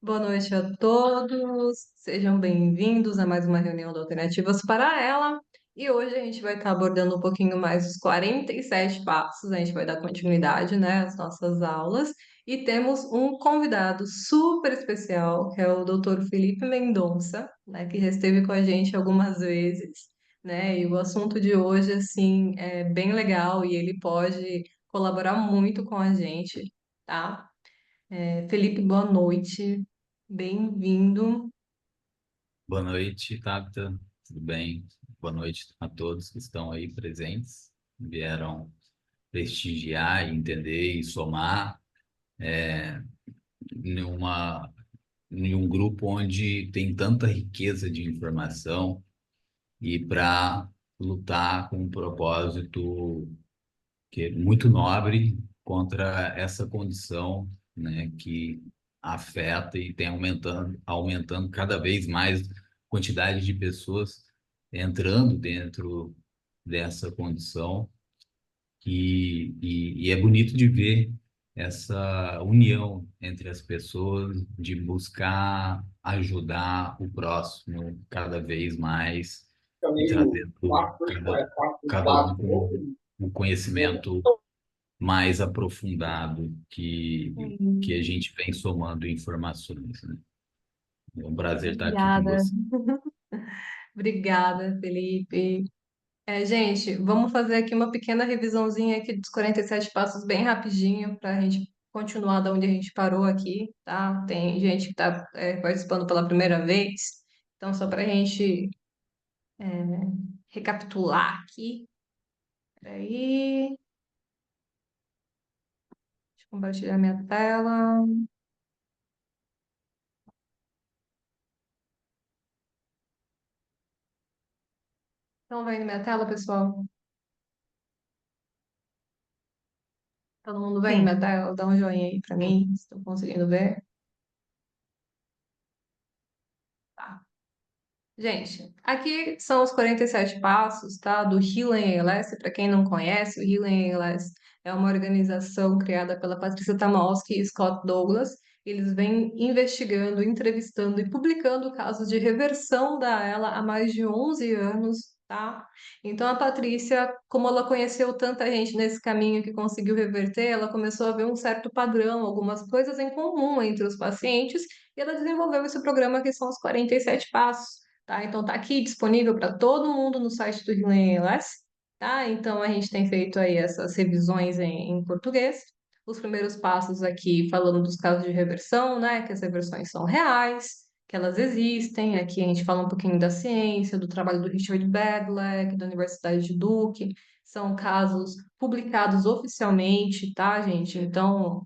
Boa noite a todos, sejam bem-vindos a mais uma reunião da Alternativas para Ela. E hoje a gente vai estar abordando um pouquinho mais os 47 passos, a gente vai dar continuidade, né, às nossas aulas. E temos um convidado super especial, que é o Dr. Felipe Mendonça, né, que já esteve com a gente algumas vezes, né, e o assunto de hoje, assim, é bem legal e ele pode colaborar muito com a gente, tá? Felipe, boa noite. Bem-vindo. Boa noite, Tabita. Tudo bem? Boa noite a todos que estão aí presentes, vieram prestigiar, e entender e somar em uma, em um grupo onde tem tanta riqueza de informação e para lutar com um propósito que é muito nobre contra essa condição, né, que afeta e tem aumentando cada vez mais a quantidade de pessoas entrando dentro dessa condição e é bonito de ver essa união entre as pessoas de buscar ajudar o próximo cada vez mais e Caminho trazendo 4x4, cada um 4x4, com um conhecimento mais aprofundado que a Sim. gente vem somando informações, né? É um prazer estar aqui com Obrigada. você. Obrigada, Felipe. Gente, vamos fazer aqui uma pequena revisãozinha aqui dos 47 passos bem rapidinho para a gente continuar da onde a gente parou aqui, tá? Tem gente que está participando pela primeira vez, então só para a gente é, recapitular aqui. Peraí, deixa eu compartilhar minha tela. Estão vendo minha tela, pessoal? Todo mundo vendo minha Sim. tela? Dá um joinha aí para mim, se estão conseguindo ver. Tá. Gente, aqui são os 47 passos, tá? Do Healing ALS. Para quem não conhece, o Healing ALS é uma organização criada pela Patrícia Tamowski e Scott Douglas. Eles vêm investigando, entrevistando e publicando casos de reversão da ela há mais de 11 anos, tá? Então a Patrícia, como ela conheceu tanta gente nesse caminho que conseguiu reverter, ela começou a ver um certo padrão, algumas coisas em comum entre os pacientes, e ela desenvolveu esse programa que são os 47 passos. Tá? Então tá aqui disponível para todo mundo no site do Healing ALS, tá? Então a gente tem feito aí essas revisões em português. Os primeiros passos aqui falando dos casos de reversão, né? Que as reversões são reais, que elas existem. Aqui a gente fala um pouquinho da ciência, do trabalho do Richard Bedlack, da Universidade de Duke. São casos publicados oficialmente, tá, gente? Então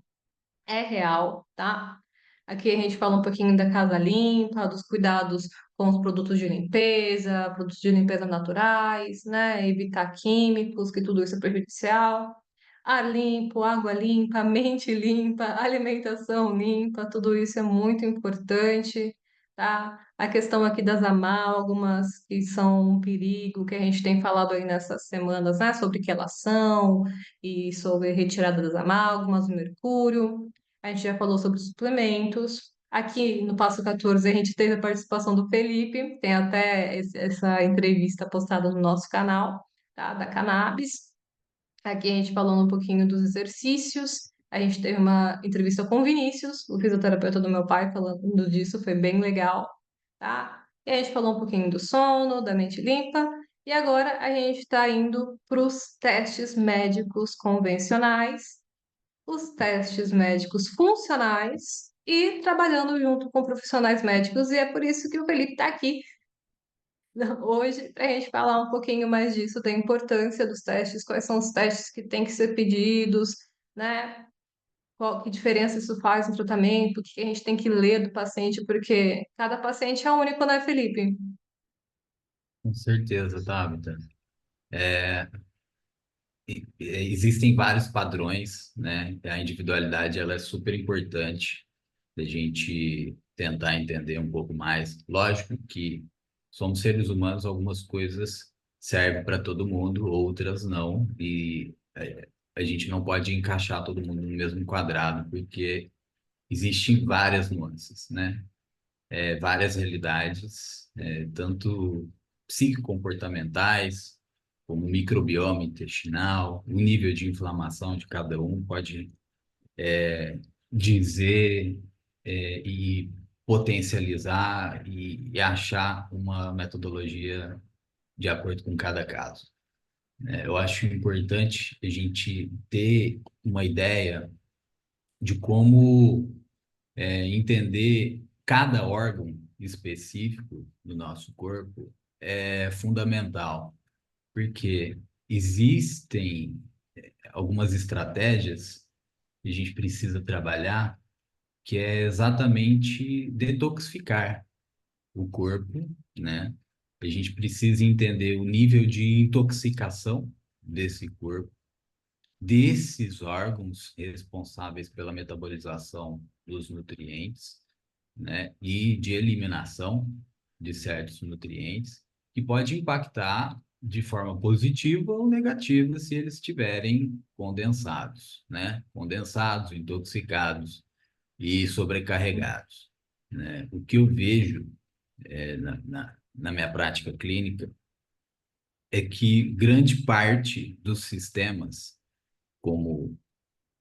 é real, tá? Aqui a gente fala um pouquinho da casa limpa, dos cuidados com os produtos de limpeza naturais, né? Evitar químicos, que tudo isso é prejudicial. Ar limpo, água limpa, mente limpa, alimentação limpa, tudo isso é muito importante, tá? A questão aqui das amálgamas, que são um perigo, que a gente tem falado aí nessas semanas, né? Sobre que elas são e sobre retirada das amálgamas, o mercúrio. A gente já falou sobre suplementos. Aqui no Passo 14 a gente teve a participação do Felipe, tem até essa entrevista postada no nosso canal, tá? Da cannabis. Aqui a gente falou um pouquinho dos exercícios. A gente teve uma entrevista com o Vinícius, o fisioterapeuta do meu pai, falando disso, foi bem legal, tá? E a gente falou um pouquinho do sono, da mente limpa. E agora a gente está indo para os testes médicos convencionais, os testes médicos funcionais e trabalhando junto com profissionais médicos. E é por isso que o Felipe está aqui hoje para a gente falar um pouquinho mais disso, da importância dos testes, quais são os testes que têm que ser pedidos, né? Qual que diferença isso faz no tratamento, o que a gente tem que ler do paciente, porque cada paciente é único, né, Felipe? Com certeza, Tabita. Existem vários padrões, né? A individualidade ela é super importante da gente tentar entender um pouco mais. Lógico que somos seres humanos, algumas coisas servem para todo mundo, outras não, e a gente não pode encaixar todo mundo no mesmo quadrado, porque existem várias nuances, né? Várias realidades, tanto psicocomportamentais, como microbioma intestinal, o nível de inflamação de cada um pode dizer e potencializar e achar uma metodologia de acordo com cada caso. Eu acho importante a gente ter uma ideia de como entender cada órgão específico do nosso corpo é fundamental, porque existem algumas estratégias que a gente precisa trabalhar, que é exatamente detoxificar o corpo, né? A gente precisa entender o nível de intoxicação desse corpo, desses órgãos responsáveis pela metabolização dos nutrientes, né, e de eliminação de certos nutrientes, que pode impactar de forma positiva ou negativa se eles estiverem condensados, né, condensados, intoxicados e sobrecarregados, né. O que eu vejo na minha prática clínica é que grande parte dos sistemas, como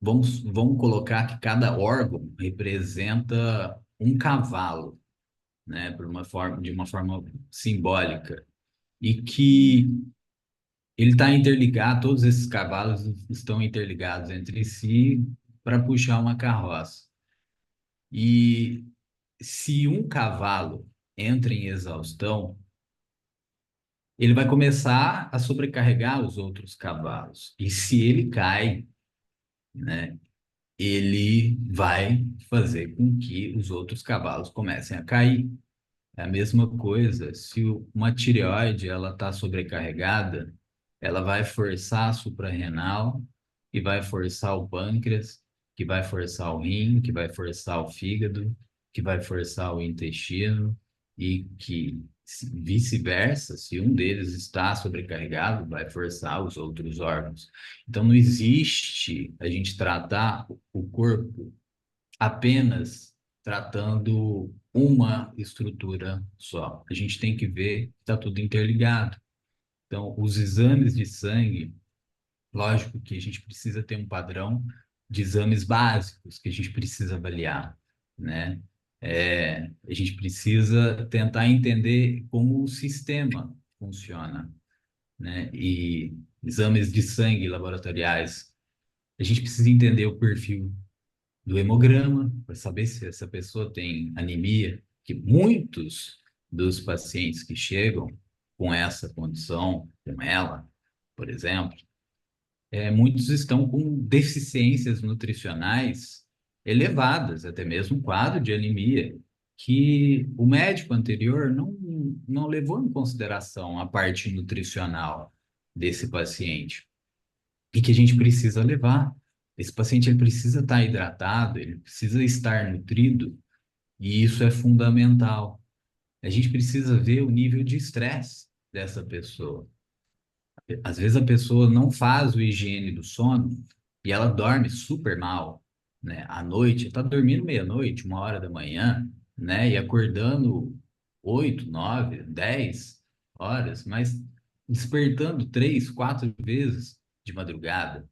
vamos colocar que cada órgão representa um cavalo, né, de uma forma simbólica, e que ele está interligado, todos esses cavalos estão interligados entre si para puxar uma carroça. E se um cavalo entra em exaustão, ele vai começar a sobrecarregar os outros cavalos. E se ele cai, né, ele vai fazer com que os outros cavalos comecem a cair. É a mesma coisa, se uma tireoide ela está sobrecarregada, ela vai forçar a suprarrenal, que vai forçar o pâncreas, que vai forçar o rim, que vai forçar o fígado, que vai forçar o intestino, e que vice-versa, se um deles está sobrecarregado, vai forçar os outros órgãos. Então, não existe a gente tratar o corpo apenas tratando uma estrutura só. A gente tem que ver que está tudo interligado. Então, os exames de sangue, lógico que a gente precisa ter um padrão de exames básicos que a gente precisa avaliar, né? A gente precisa tentar entender como o sistema funciona, né? E exames de sangue laboratoriais, a gente precisa entender o perfil do hemograma, para saber se essa pessoa tem anemia, que muitos dos pacientes que chegam com essa condição, com ela, por exemplo, muitos estão com deficiências nutricionais elevadas, até mesmo um quadro de anemia, que o médico anterior não levou em consideração a parte nutricional desse paciente e que a gente precisa levar. Esse paciente ele precisa estar hidratado, ele precisa estar nutrido, e isso é fundamental. A gente precisa ver o nível de estresse dessa pessoa. Às vezes a pessoa não faz o higiene do sono e ela dorme super mal, né? À noite, está dormindo meia-noite, 1 hora da manhã, né? E acordando 8, 9, 10 horas, mas despertando 3, 4 vezes de madrugada.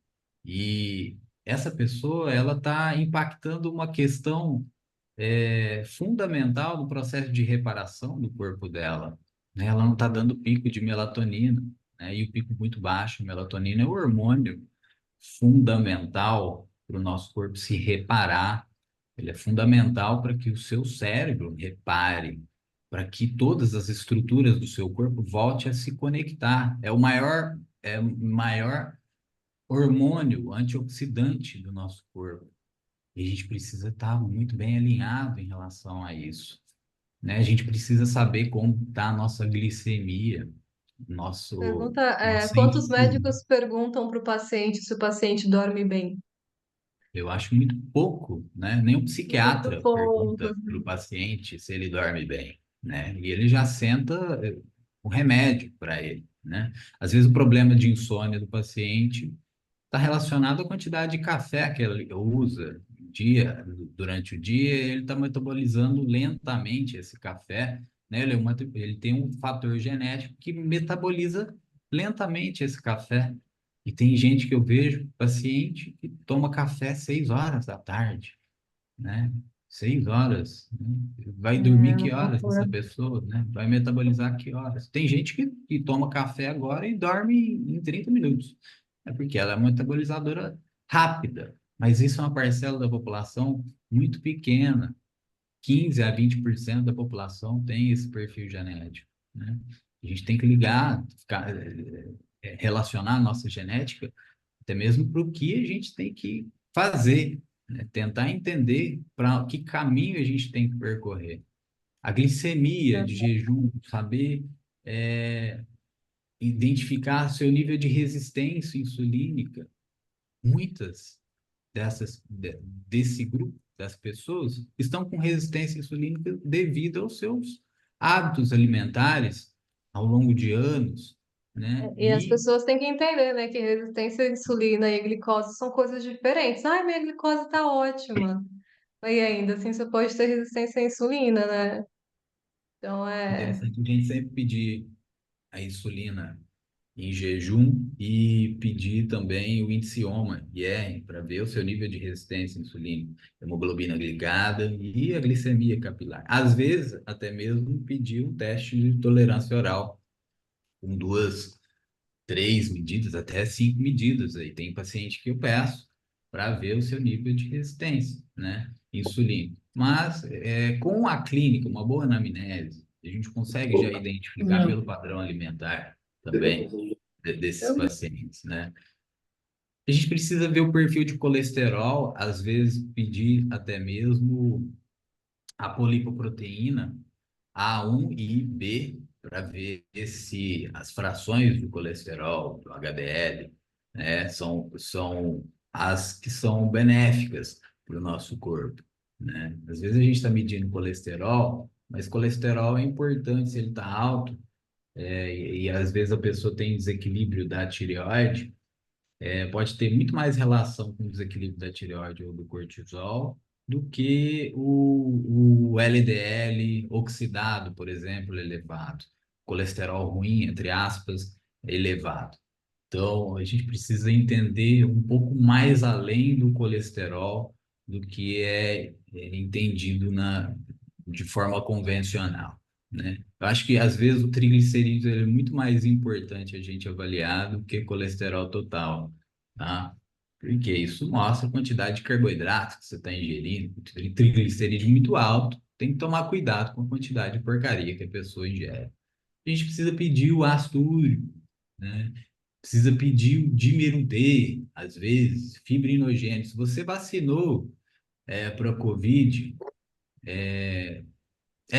E essa pessoa, ela está impactando uma questão fundamental no processo de reparação do corpo dela, né? Ela não está dando pico de melatonina, né? E o pico muito baixo, melatonina é o hormônio fundamental para o nosso corpo se reparar. Ele é fundamental para que o seu cérebro repare, para que todas as estruturas do seu corpo voltem a se conectar. É o maior hormônio antioxidante do nosso corpo. E a gente precisa estar muito bem alinhado em relação a isso, né? A gente precisa saber como está a nossa glicemia, Pergunta, nossa quantos insulina. médicos perguntam para o paciente se o paciente dorme bem? Eu acho muito pouco, né? Nenhum Muito psiquiatra pouco. pergunta para o paciente se ele dorme bem, né? E ele já senta o remédio para ele, né? Às vezes o problema de insônia do paciente está relacionado à quantidade de café que ele usa, dia, durante o dia, ele está metabolizando lentamente esse café, né? Ele tem um fator genético que metaboliza lentamente esse café. E tem gente que eu vejo, paciente, que toma café 6 horas da tarde, né? 6 horas, né? Vai dormir É que uma horas loucura. essa pessoa, né? Vai metabolizar que horas? Tem gente que toma café agora e dorme em 30 minutos. É porque ela é uma metabolizadora rápida, mas isso é uma parcela da população muito pequena. 15 a 20% da população tem esse perfil genético, né? A gente tem que ligar, relacionar a nossa genética até mesmo para o que a gente tem que fazer, né? Tentar entender para que caminho a gente tem que percorrer. A glicemia de jejum, saber é, identificar seu nível de resistência insulínica. Muitas desse grupo das pessoas estão com resistência insulínica devido aos seus hábitos alimentares ao longo de anos, né? E as pessoas têm que entender, né, que resistência à insulina e à glicose são coisas diferentes. Ai, minha glicose tá ótima. E ainda assim você pode ter resistência à insulina, né? Então Interessante a gente sempre pedir a insulina em jejum e pedir também o índice OMA, IR, para ver o seu nível de resistência insulínica, hemoglobina glicada e a glicemia capilar. Às vezes, até mesmo pedir um teste de tolerância oral, com 2, 3 medidas, até 5 medidas. Aí tem paciente que eu peço para ver o seu nível de resistência, né? Insulina. Mas com a clínica, uma boa anamnese, a gente consegue já identificar pelo padrão alimentar também desses pacientes, né? A gente precisa ver o perfil de colesterol, às vezes pedir até mesmo a polipoproteína A1 e B para ver se as frações do colesterol, do HDL, né, são as que são benéficas para o nosso corpo, né? Às vezes a gente está medindo colesterol, mas colesterol é importante se ele está alto, e às vezes a pessoa tem desequilíbrio da tireoide, pode ter muito mais relação com o desequilíbrio da tireoide ou do cortisol do que o LDL oxidado, por exemplo, elevado. Colesterol ruim, entre aspas, elevado. Então, a gente precisa entender um pouco mais além do colesterol do que é entendido de forma convencional, né? Eu acho que, às vezes, o triglicerídeo ele é muito mais importante a gente avaliar do que colesterol total, tá? Porque isso mostra a quantidade de carboidrato que você está ingerindo, triglicerídeo muito alto, tem que tomar cuidado com a quantidade de porcaria que a pessoa ingere. A gente precisa pedir o ácido úrico, né? Precisa pedir o dímero D, às vezes, fibrinogênio. Se você vacinou para a COVID, é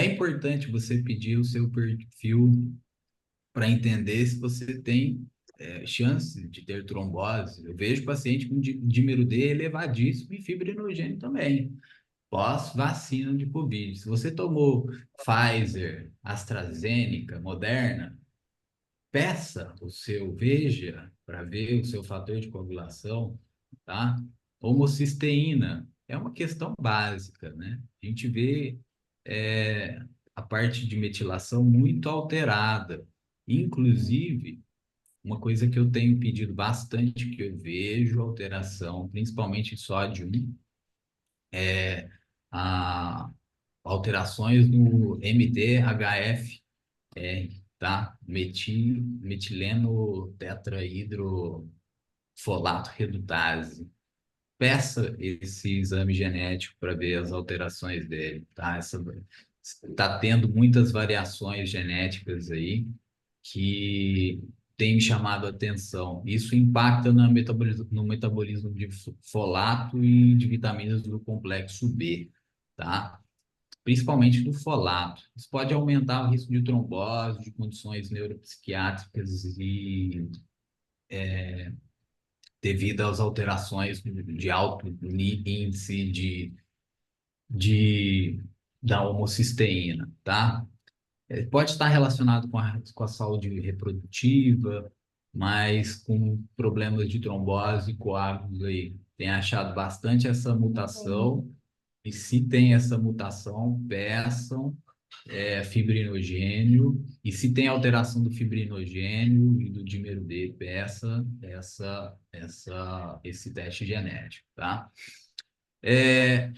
importante você pedir o seu perfil para entender se você tem chance de ter trombose. Eu vejo paciente com dímero D elevadíssimo e fibrinogênio também, pós-vacina de COVID. Se você tomou Pfizer, AstraZeneca, Moderna, peça veja para ver o seu fator de coagulação, tá? Homocisteína é uma questão básica, né? A gente vê a parte de metilação muito alterada. Inclusive, uma coisa que eu tenho pedido bastante, que eu vejo alteração, principalmente em sódio 1, a alterações no MTHFR, tá? Metileno tetrahidrofolato redutase. Peça esse exame genético para ver as alterações dele, tá? Tá tendo muitas variações genéticas aí que tem me chamado a atenção. Isso impacta no metabolismo de folato e de vitaminas do complexo B, tá? Principalmente do folato. Isso pode aumentar o risco de trombose, de condições neuropsiquiátricas e devido às alterações de alto índice de, da homocisteína, tá? Pode estar relacionado com a saúde reprodutiva, mas com problemas de trombose e coágulos aí. tem achado bastante essa Sim. mutação, e se tem essa mutação, peçam fibrinogênio, e se tem alteração do fibrinogênio e do dímero D, peça esse teste genético, tá? É,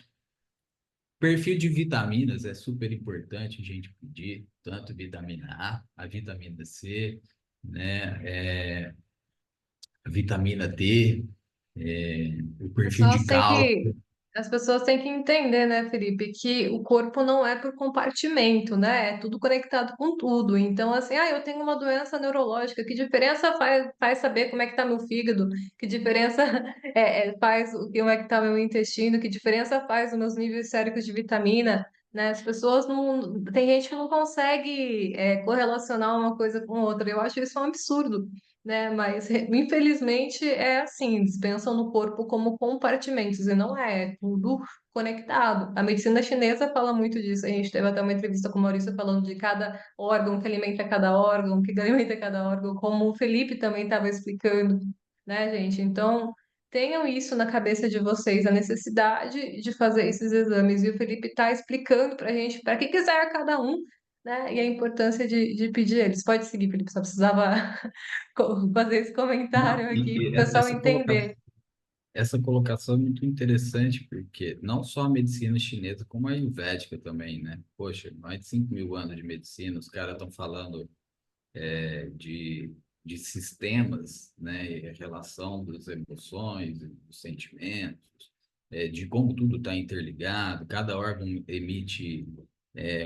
perfil de vitaminas é super importante a gente pedir, tanto vitamina a vitamina C, né? A vitamina D, o perfil de Pessoas têm que, cálcio. as pessoas têm que entender, né, Felipe, que o corpo não é por compartimento, né? É tudo conectado com tudo. Então, assim, eu tenho uma doença neurológica, que diferença faz saber como é que tá meu fígado? Que diferença faz como é que tá meu intestino? Que diferença faz os meus níveis séricos de vitamina? Né? As pessoas não. Tem gente que não consegue correlacionar uma coisa com outra. Eu acho isso um absurdo, né? Mas infelizmente é assim, eles pensam no corpo como compartimentos e não é tudo conectado. A medicina chinesa fala muito disso. A gente teve até uma entrevista com o Maurício falando de cada órgão que alimenta cada órgão, que alimenta cada órgão, como o Felipe também estava explicando, né, gente? Então, tenham isso na cabeça de vocês, a necessidade de fazer esses exames. E o Felipe está explicando para a gente, para que quiser cada um, né? E a importância de pedir eles. Pode seguir, Felipe, só precisava fazer esse Não, comentário aqui para o e pessoal entender. essa colocação é muito interessante, porque não só a medicina chinesa, como a ayurvédica também, né? Poxa, mais de 5.000 anos de medicina, os caras estão falando de sistemas, né? E a relação das emoções, dos sentimentos, de como tudo está interligado, cada órgão emite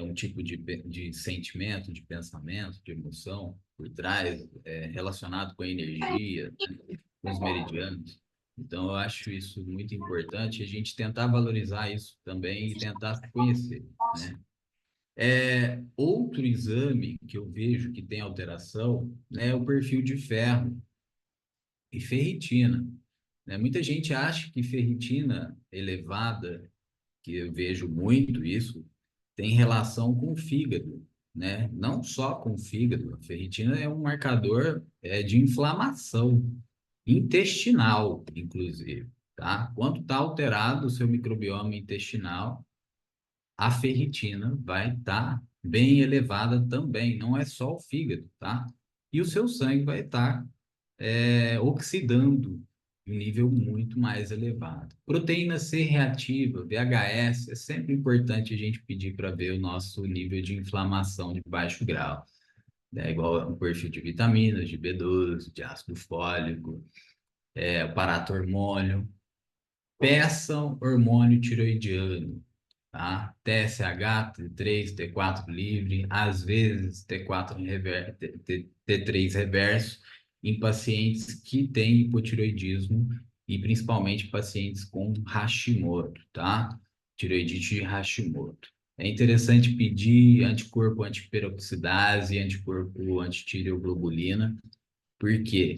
um tipo de sentimento, de pensamento, de emoção por trás, relacionado com a energia, né? Com os meridianos. Então, eu acho isso muito importante, a gente tentar valorizar isso também e tentar se conhecer, né? Outro exame que eu vejo que tem alteração, né, é o perfil de ferro e ferritina, né? Muita gente acha que ferritina elevada, que eu vejo muito isso, tem relação com o fígado, né? Não só com o fígado, a ferritina é um marcador de inflamação intestinal, inclusive, tá? Quando está alterado o seu microbioma intestinal, a ferritina vai estar bem elevada também, não é só o fígado, tá? E o seu sangue vai estar oxidando em um nível muito mais elevado. Proteína C reativa, VHS, é sempre importante a gente pedir para ver o nosso nível de inflamação de baixo grau. É igual o perfil de vitaminas, de B12, de ácido fólico, paratormônio. Peçam hormônio tiroidiano, tá? TSH, T3, T4 livre, às vezes T3 reverso, em pacientes que têm hipotiroidismo e principalmente pacientes com Hashimoto, tá? Tiroidite de Hashimoto. É interessante pedir anticorpo antiperoxidase, anticorpo antitireoglobulina, porque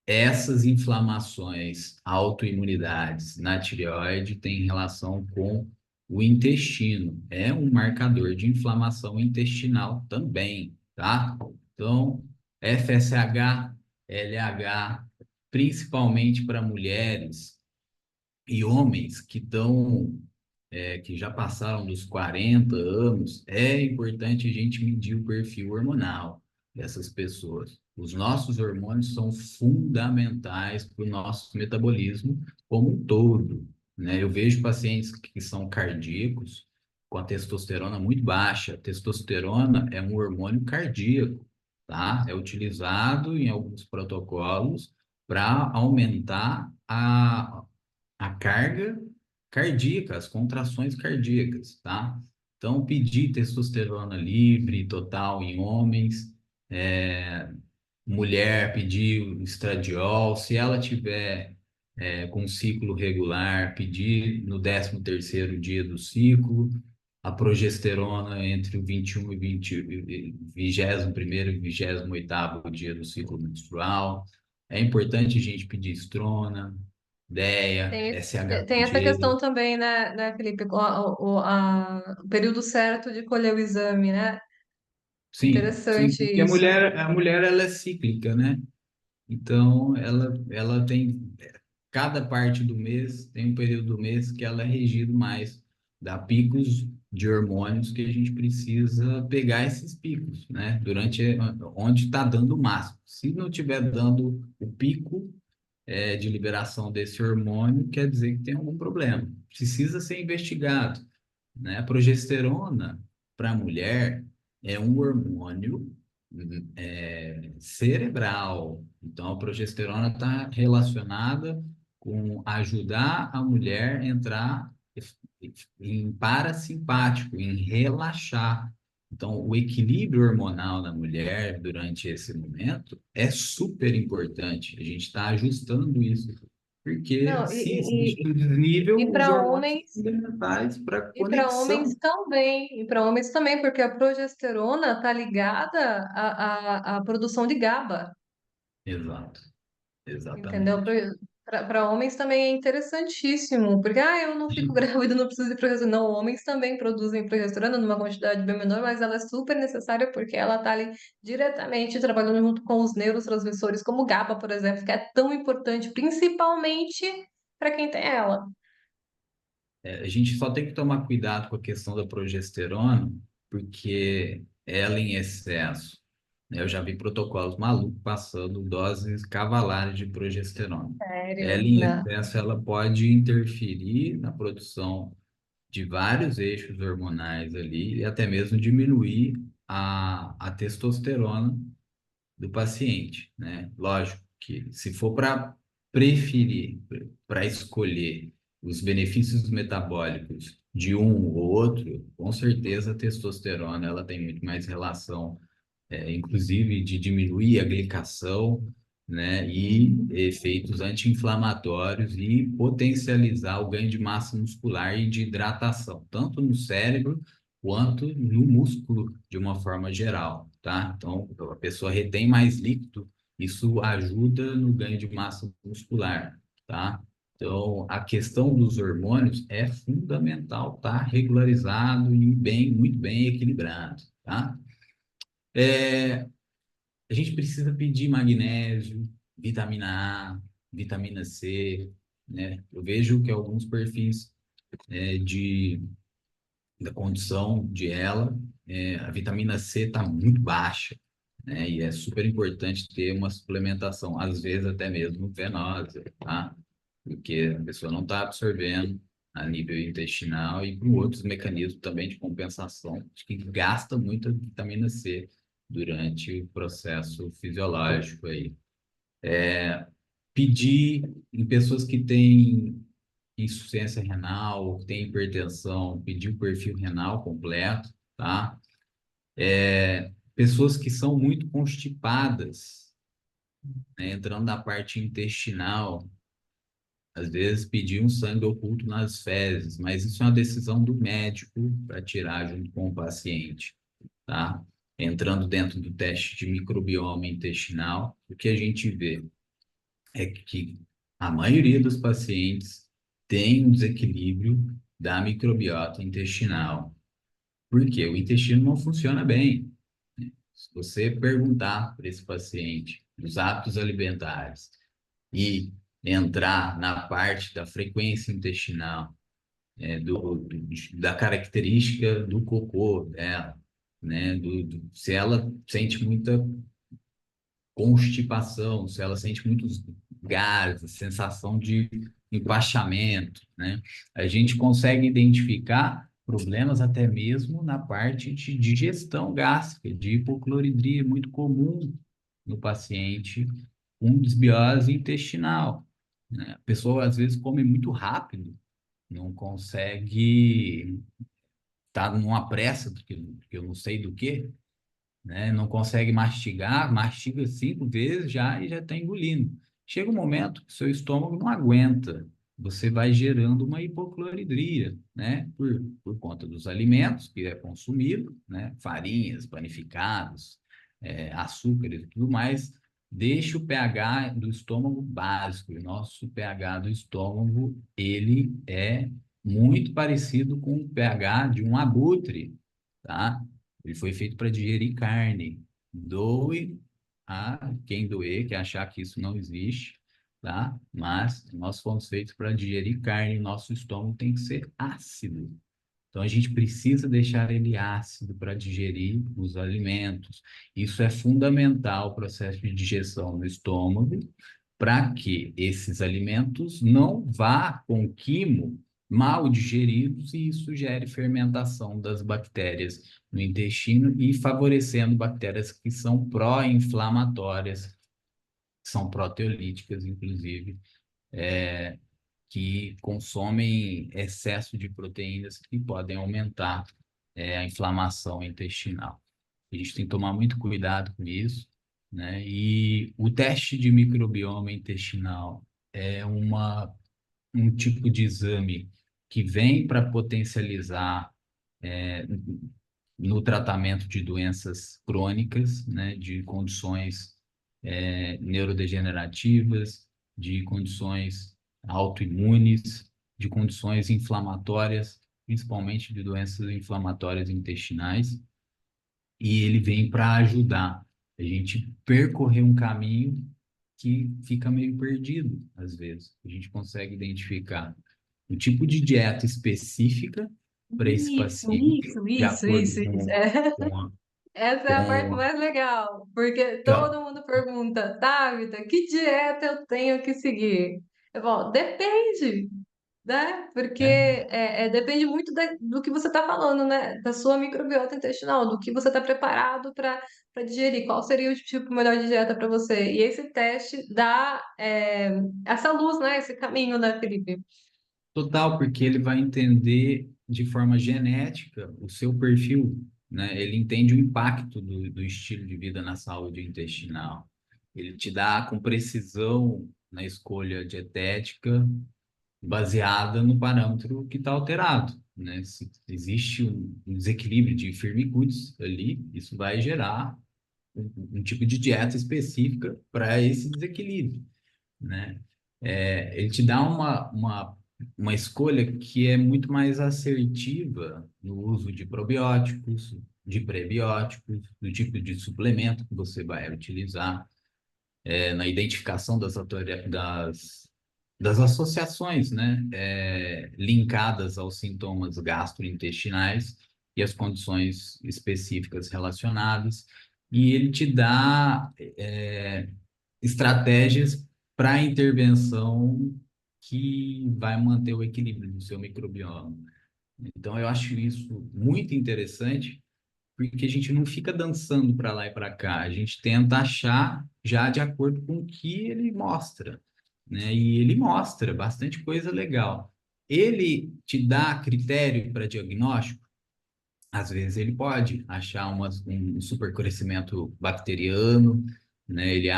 essas inflamações, autoimunidades na tireoide têm relação com o intestino. É um marcador de inflamação intestinal também, tá? Então, FSH, LH, principalmente para mulheres e homens que já passaram dos 40 anos, é importante a gente medir o perfil hormonal dessas pessoas. Os nossos hormônios são fundamentais para o nosso metabolismo como um todo, né? Eu vejo pacientes que são cardíacos com a testosterona muito baixa. A testosterona é um hormônio cardíaco, tá? É utilizado em alguns protocolos para aumentar a carga cardíaca, as contrações cardíacas, tá? Então, pedir testosterona livre, total em homens, mulher pedir o estradiol, se ela tiver com ciclo regular, pedir no 13º dia do ciclo, a progesterona entre o 21 e 21º e 28º dia do ciclo menstrual. É importante a gente pedir estrona, DEA, Tem, tem essa SHBG. questão também, né, Felipe? O período certo de colher o exame, né? Sim, sim, Interessante porque isso. a mulher ela é cíclica, né? Então, ela tem. cada parte do mês tem um período do mês que ela é regido mais, dá picos de hormônios que a gente precisa pegar esses picos, né? Durante onde está dando o máximo. Se não estiver dando o pico de liberação desse hormônio, quer dizer que tem algum problema. Precisa ser investigado, né? A progesterona para a mulher é um hormônio cerebral. Então, a progesterona está relacionada com ajudar a mulher a entrar em parasimpático, em relaxar. Então, o equilíbrio hormonal na mulher durante esse momento é super importante. A gente está ajustando isso, porque Não, se existe um desnível, e os para hormônios são homens, fundamentais para e para homens conexão. também, e para homens também, porque a progesterona está ligada à produção de GABA. Exato, Entendeu? exatamente. Para homens também é interessantíssimo, porque eu não fico grávida, não preciso de progesterona. Não, homens também produzem progesterona numa quantidade bem menor, mas ela é super necessária porque ela está ali diretamente trabalhando junto com os neurotransmissores, como o GABA, por exemplo, que é tão importante, principalmente para quem tem ela. A gente só tem que tomar cuidado com a questão da progesterona, porque ela em excesso, né, eu já vi protocolos malucos passando doses cavalares de progesterona. Ela Sério, em né? excesso, ela pode interferir na produção de vários eixos hormonais ali e até mesmo diminuir a testosterona do paciente, né? Lógico que se for para preferir, para escolher os benefícios metabólicos de um ou outro, com certeza a testosterona ela tem muito mais relação, inclusive de diminuir a glicação, né? E efeitos anti-inflamatórios e potencializar o ganho de massa muscular e de hidratação, tanto no cérebro quanto no músculo de uma forma geral, tá? Então, a pessoa retém mais líquido, isso ajuda no ganho de massa muscular, tá? Então, a questão dos hormônios é fundamental, tá? Regularizado e bem, muito bem equilibrado, tá? É, a gente precisa pedir magnésio, vitamina A, vitamina C, né? Eu vejo que alguns perfis de da condição de ela, a vitamina C está muito baixa, né? E é super importante ter uma suplementação, às vezes até mesmo venosa, tá? Porque a pessoa não está absorvendo a nível intestinal e por outros mecanismos também de compensação, que gasta muita vitamina C durante o processo fisiológico aí. Pedir em pessoas que têm insuficiência renal, que têm hipertensão, pedir o perfil renal completo, tá? Pessoas que são muito constipadas, né, entrando na parte intestinal, às vezes pedir um sangue oculto nas fezes, mas isso é uma decisão do médico para tirar junto com o paciente, tá? Entrando dentro do teste de microbioma intestinal, o que a gente vê é que a maioria dos pacientes tem um desequilíbrio da microbiota intestinal. Por quê? O intestino não funciona bem. Se você perguntar para esse paciente os hábitos alimentares e entrar na parte da frequência intestinal, da característica do cocô dela, né, se ela sente muita constipação, se ela sente muitos gases, sensação de empachamento, né? A gente consegue identificar problemas até mesmo na parte de digestão gástrica, de hipocloridria, muito comum no paciente com desbiose intestinal, né? A pessoa às vezes come muito rápido, não consegue, tá numa pressa, porque eu não sei do que, né? Não consegue mastigar, mastiga 5 vezes já e já está engolindo. Chega um momento que seu estômago não aguenta, você vai gerando uma hipocloridria, né? Por conta dos alimentos que é consumido, né? Farinhas, panificados, açúcares e tudo mais, deixa o pH do estômago básico. E o nosso pH do estômago, ele é muito parecido com o pH de um abutre, tá? Ele foi feito para digerir carne. Doe a quem doer, que achar que isso não existe, tá? Mas nós fomos feitos para digerir carne, nosso estômago tem que ser ácido. Então a gente precisa deixar ele ácido para digerir os alimentos. Isso é fundamental, o processo de digestão no estômago, para que esses alimentos não vá com o quimo mal digeridos e isso gere fermentação das bactérias no intestino e favorecendo bactérias que são pró-inflamatórias, que são proteolíticas, inclusive, que consomem excesso de proteínas que podem aumentar, a inflamação intestinal. A gente tem que tomar muito cuidado com isso, né? E o teste de microbioma intestinal é um tipo de exame que vem para potencializar no tratamento de doenças crônicas, né? De condições neurodegenerativas, de condições autoimunes, de condições inflamatórias, principalmente de doenças inflamatórias intestinais e ele vem para ajudar a gente percorrer um caminho que fica meio perdido, às vezes. A gente consegue identificar um tipo de dieta específica para esse Isso, paciente, isso, de isso, acordo isso, isso. É. com a, Essa é a parte com a, mais legal, porque então, todo mundo pergunta, Tabita, que dieta eu tenho que seguir? Eu falo, depende, né? Porque né? depende muito do que você está falando, né? Da sua microbiota intestinal, do que você está preparado para digerir, qual seria o tipo melhor de dieta para você. E esse teste dá essa luz, né? Esse caminho, né, Felipe? Total, porque ele vai entender de forma genética o seu perfil, né? Ele entende o impacto do estilo de vida na saúde intestinal. Ele te dá com precisão na escolha dietética baseada no parâmetro que está alterado, né? Se existe um desequilíbrio de firmicutes ali, isso vai gerar um tipo de dieta específica para esse desequilíbrio, né? Ele te dá uma escolha que é muito mais assertiva no uso de probióticos, de prebióticos, do tipo de suplemento que você vai utilizar, na identificação das associações, né, linkadas aos sintomas gastrointestinais e as condições específicas relacionadas. E ele te dá estratégias para intervenção que vai manter o equilíbrio do seu microbioma. Então, eu acho isso muito interessante, porque a gente não fica dançando para lá e para cá, a gente tenta achar já de acordo com o que ele mostra, né? E ele mostra bastante coisa legal. Ele te dá critério para diagnóstico? Às vezes ele pode achar um supercrescimento bacteriano, né? Ele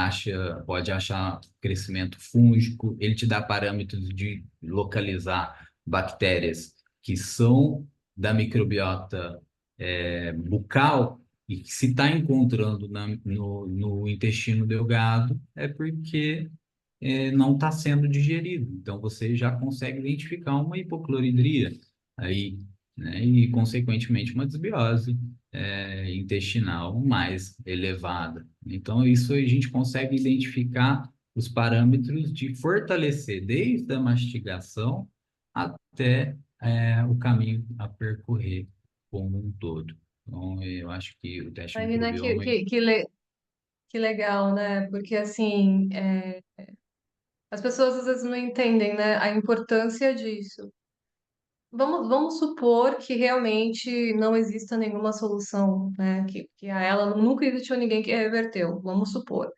pode achar crescimento fúngico, ele te dá parâmetros de localizar bactérias que são da microbiota bucal e que se está encontrando no intestino delgado é porque não está sendo digerido. Então, você já consegue identificar uma hipocloridria aí, né? E, consequentemente, uma desbiose intestinal mais elevada. Então, isso a gente consegue identificar os parâmetros de fortalecer desde a mastigação até o caminho a percorrer como um todo. Então, eu acho que o teste Imagina microbioma que legal, né? Porque assim, as pessoas às vezes não entendem, né, a importância disso. Vamos supor que realmente não exista nenhuma solução, né? Que a ela nunca existiu ninguém que reverteu. Vamos supor.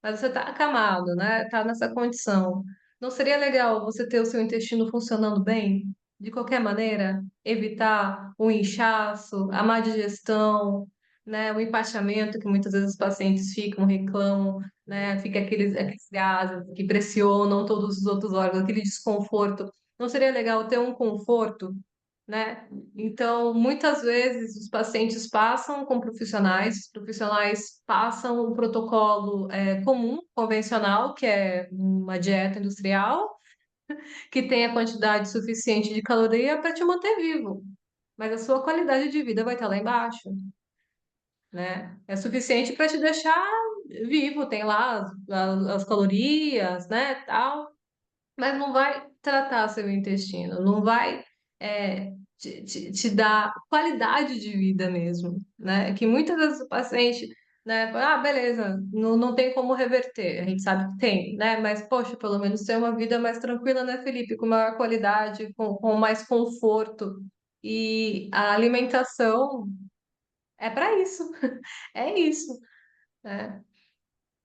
Mas você está acamado, né? Está nessa condição. Não seria legal você ter o seu intestino funcionando bem? De qualquer maneira, evitar o inchaço, a má digestão, né? O empachamento que muitas vezes os pacientes ficam, reclamam, né? Fica aqueles gases que pressionam todos os outros órgãos, aquele desconforto. Não seria legal ter um conforto, né? Então, muitas vezes os pacientes passam com profissionais, os profissionais passam o protocolo comum, convencional, que é uma dieta industrial, que tem a quantidade suficiente de caloria para te manter vivo, mas a sua qualidade de vida vai estar lá embaixo, né? É suficiente para te deixar vivo, tem lá as calorias, né, tal, mas não vai tratar seu intestino, não vai te dar qualidade de vida mesmo, né? Que muitas vezes o paciente, né, fala, ah, beleza, não tem como reverter, a gente sabe que tem, né? Mas, poxa, pelo menos ter uma vida mais tranquila, né, Felipe? Com maior qualidade, com mais conforto. E a alimentação é para isso, é isso, né?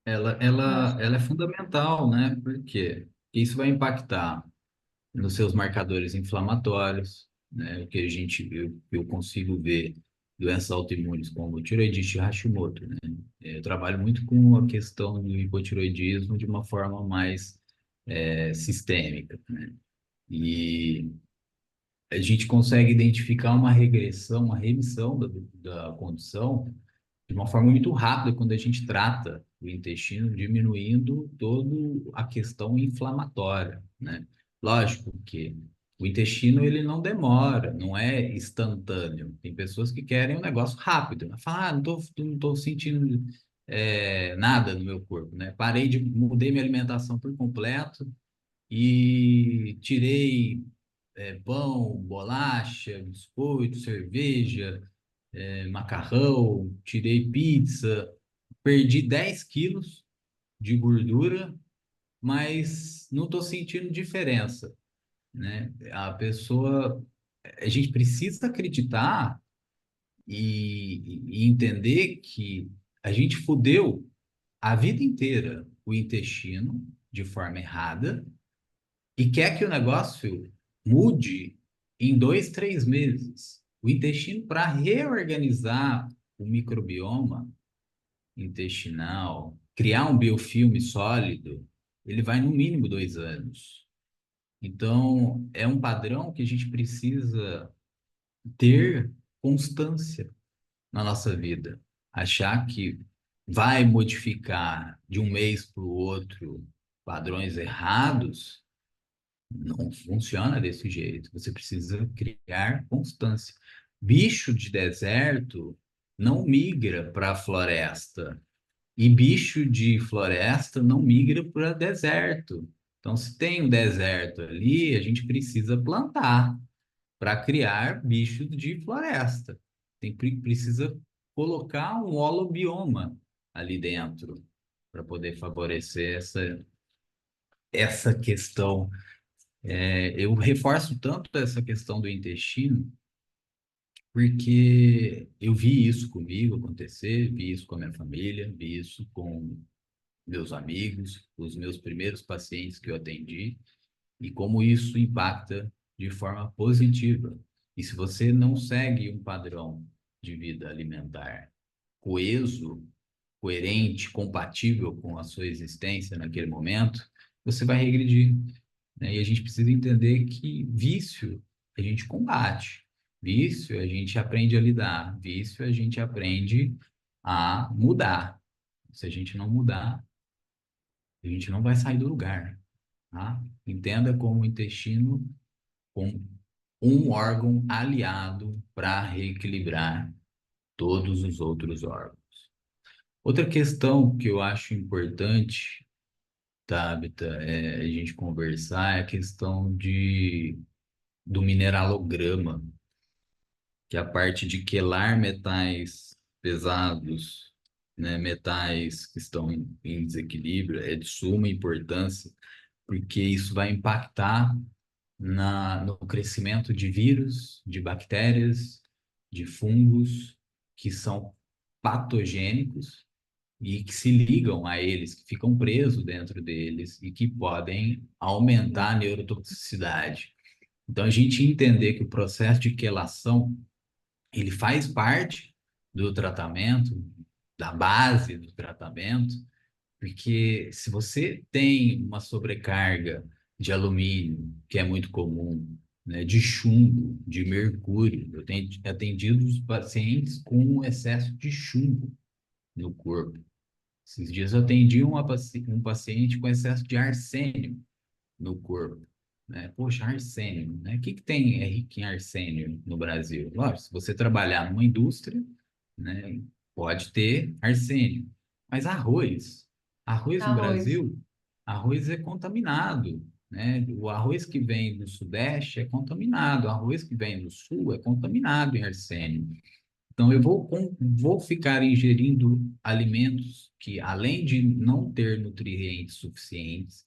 Eu acho. Ela é fundamental, né? Porque isso vai impactar nos seus marcadores inflamatórios, né? O que eu consigo ver doenças autoimunes como tiroidite e Hashimoto, né? Eu trabalho muito com a questão do hipotiroidismo de uma forma mais sistêmica, né? E a gente consegue identificar uma regressão, uma remissão da condição de uma forma muito rápida quando a gente trata o intestino, diminuindo toda a questão inflamatória, né? Lógico que o intestino ele não demora, não é instantâneo. Tem pessoas que querem um negócio rápido, né? Fala, não tô sentindo nada no meu corpo, né? Mudei minha alimentação por completo e tirei pão, bolacha, biscoito, cerveja, macarrão, tirei pizza, perdi 10 quilos de gordura, mas não estou sentindo diferença, né? A gente precisa acreditar e entender que a gente fudeu a vida inteira o intestino de forma errada e quer que o negócio mude em 2, 3 meses. O intestino, para reorganizar o microbioma intestinal, criar um biofilme sólido, ele vai no mínimo 2 anos. Então, é um padrão que a gente precisa ter constância na nossa vida. Achar que vai modificar de um mês para o outro padrões errados não funciona desse jeito. Você precisa criar constância. Bicho de deserto não migra para a floresta. E bicho de floresta não migra para deserto. Então, se tem um deserto ali, a gente precisa plantar para criar bichos de floresta. Precisa colocar um holobioma ali dentro para poder favorecer essa questão. Eu reforço tanto essa questão do intestino, porque eu vi isso comigo acontecer, vi isso com a minha família, vi isso com meus amigos, os meus primeiros pacientes que eu atendi, e como isso impacta de forma positiva. E se você não segue um padrão de vida alimentar coeso, coerente, compatível com a sua existência naquele momento, você vai regredir, né? E a gente precisa entender que vício a gente combate, vício a gente aprende a lidar, vício a gente aprende a mudar. Se a gente não mudar, a gente não vai sair do lugar, tá? Entenda como o intestino como um órgão aliado para reequilibrar todos os outros órgãos. Outra questão que eu acho importante, Tabita, a gente conversar é a questão do mineralograma, que é a parte de quelar metais pesados, né, metais que estão em desequilíbrio, é de suma importância, porque isso vai impactar no crescimento de vírus, de bactérias, de fungos que são patogênicos e que se ligam a eles, que ficam presos dentro deles e que podem aumentar a neurotoxicidade. Então, a gente entender que o processo de quelação, ele faz parte do tratamento, da base do tratamento, porque se você tem uma sobrecarga de alumínio, que é muito comum, né, de chumbo, de mercúrio, eu tenho atendido os pacientes com excesso de chumbo no corpo. Esses dias eu atendi um paciente com excesso de arsênio no corpo, né? Poxa, arsênio, né? O que tem rico em arsênio no Brasil? Lógico, se você trabalhar numa indústria, né, pode ter arsênio. Mas arroz no Arroz. Brasil, arroz é contaminado, né? O arroz que vem do Sudeste é contaminado, o arroz que vem do Sul é contaminado em arsênio. Então, vou ficar ingerindo alimentos que, além de não ter nutrientes suficientes,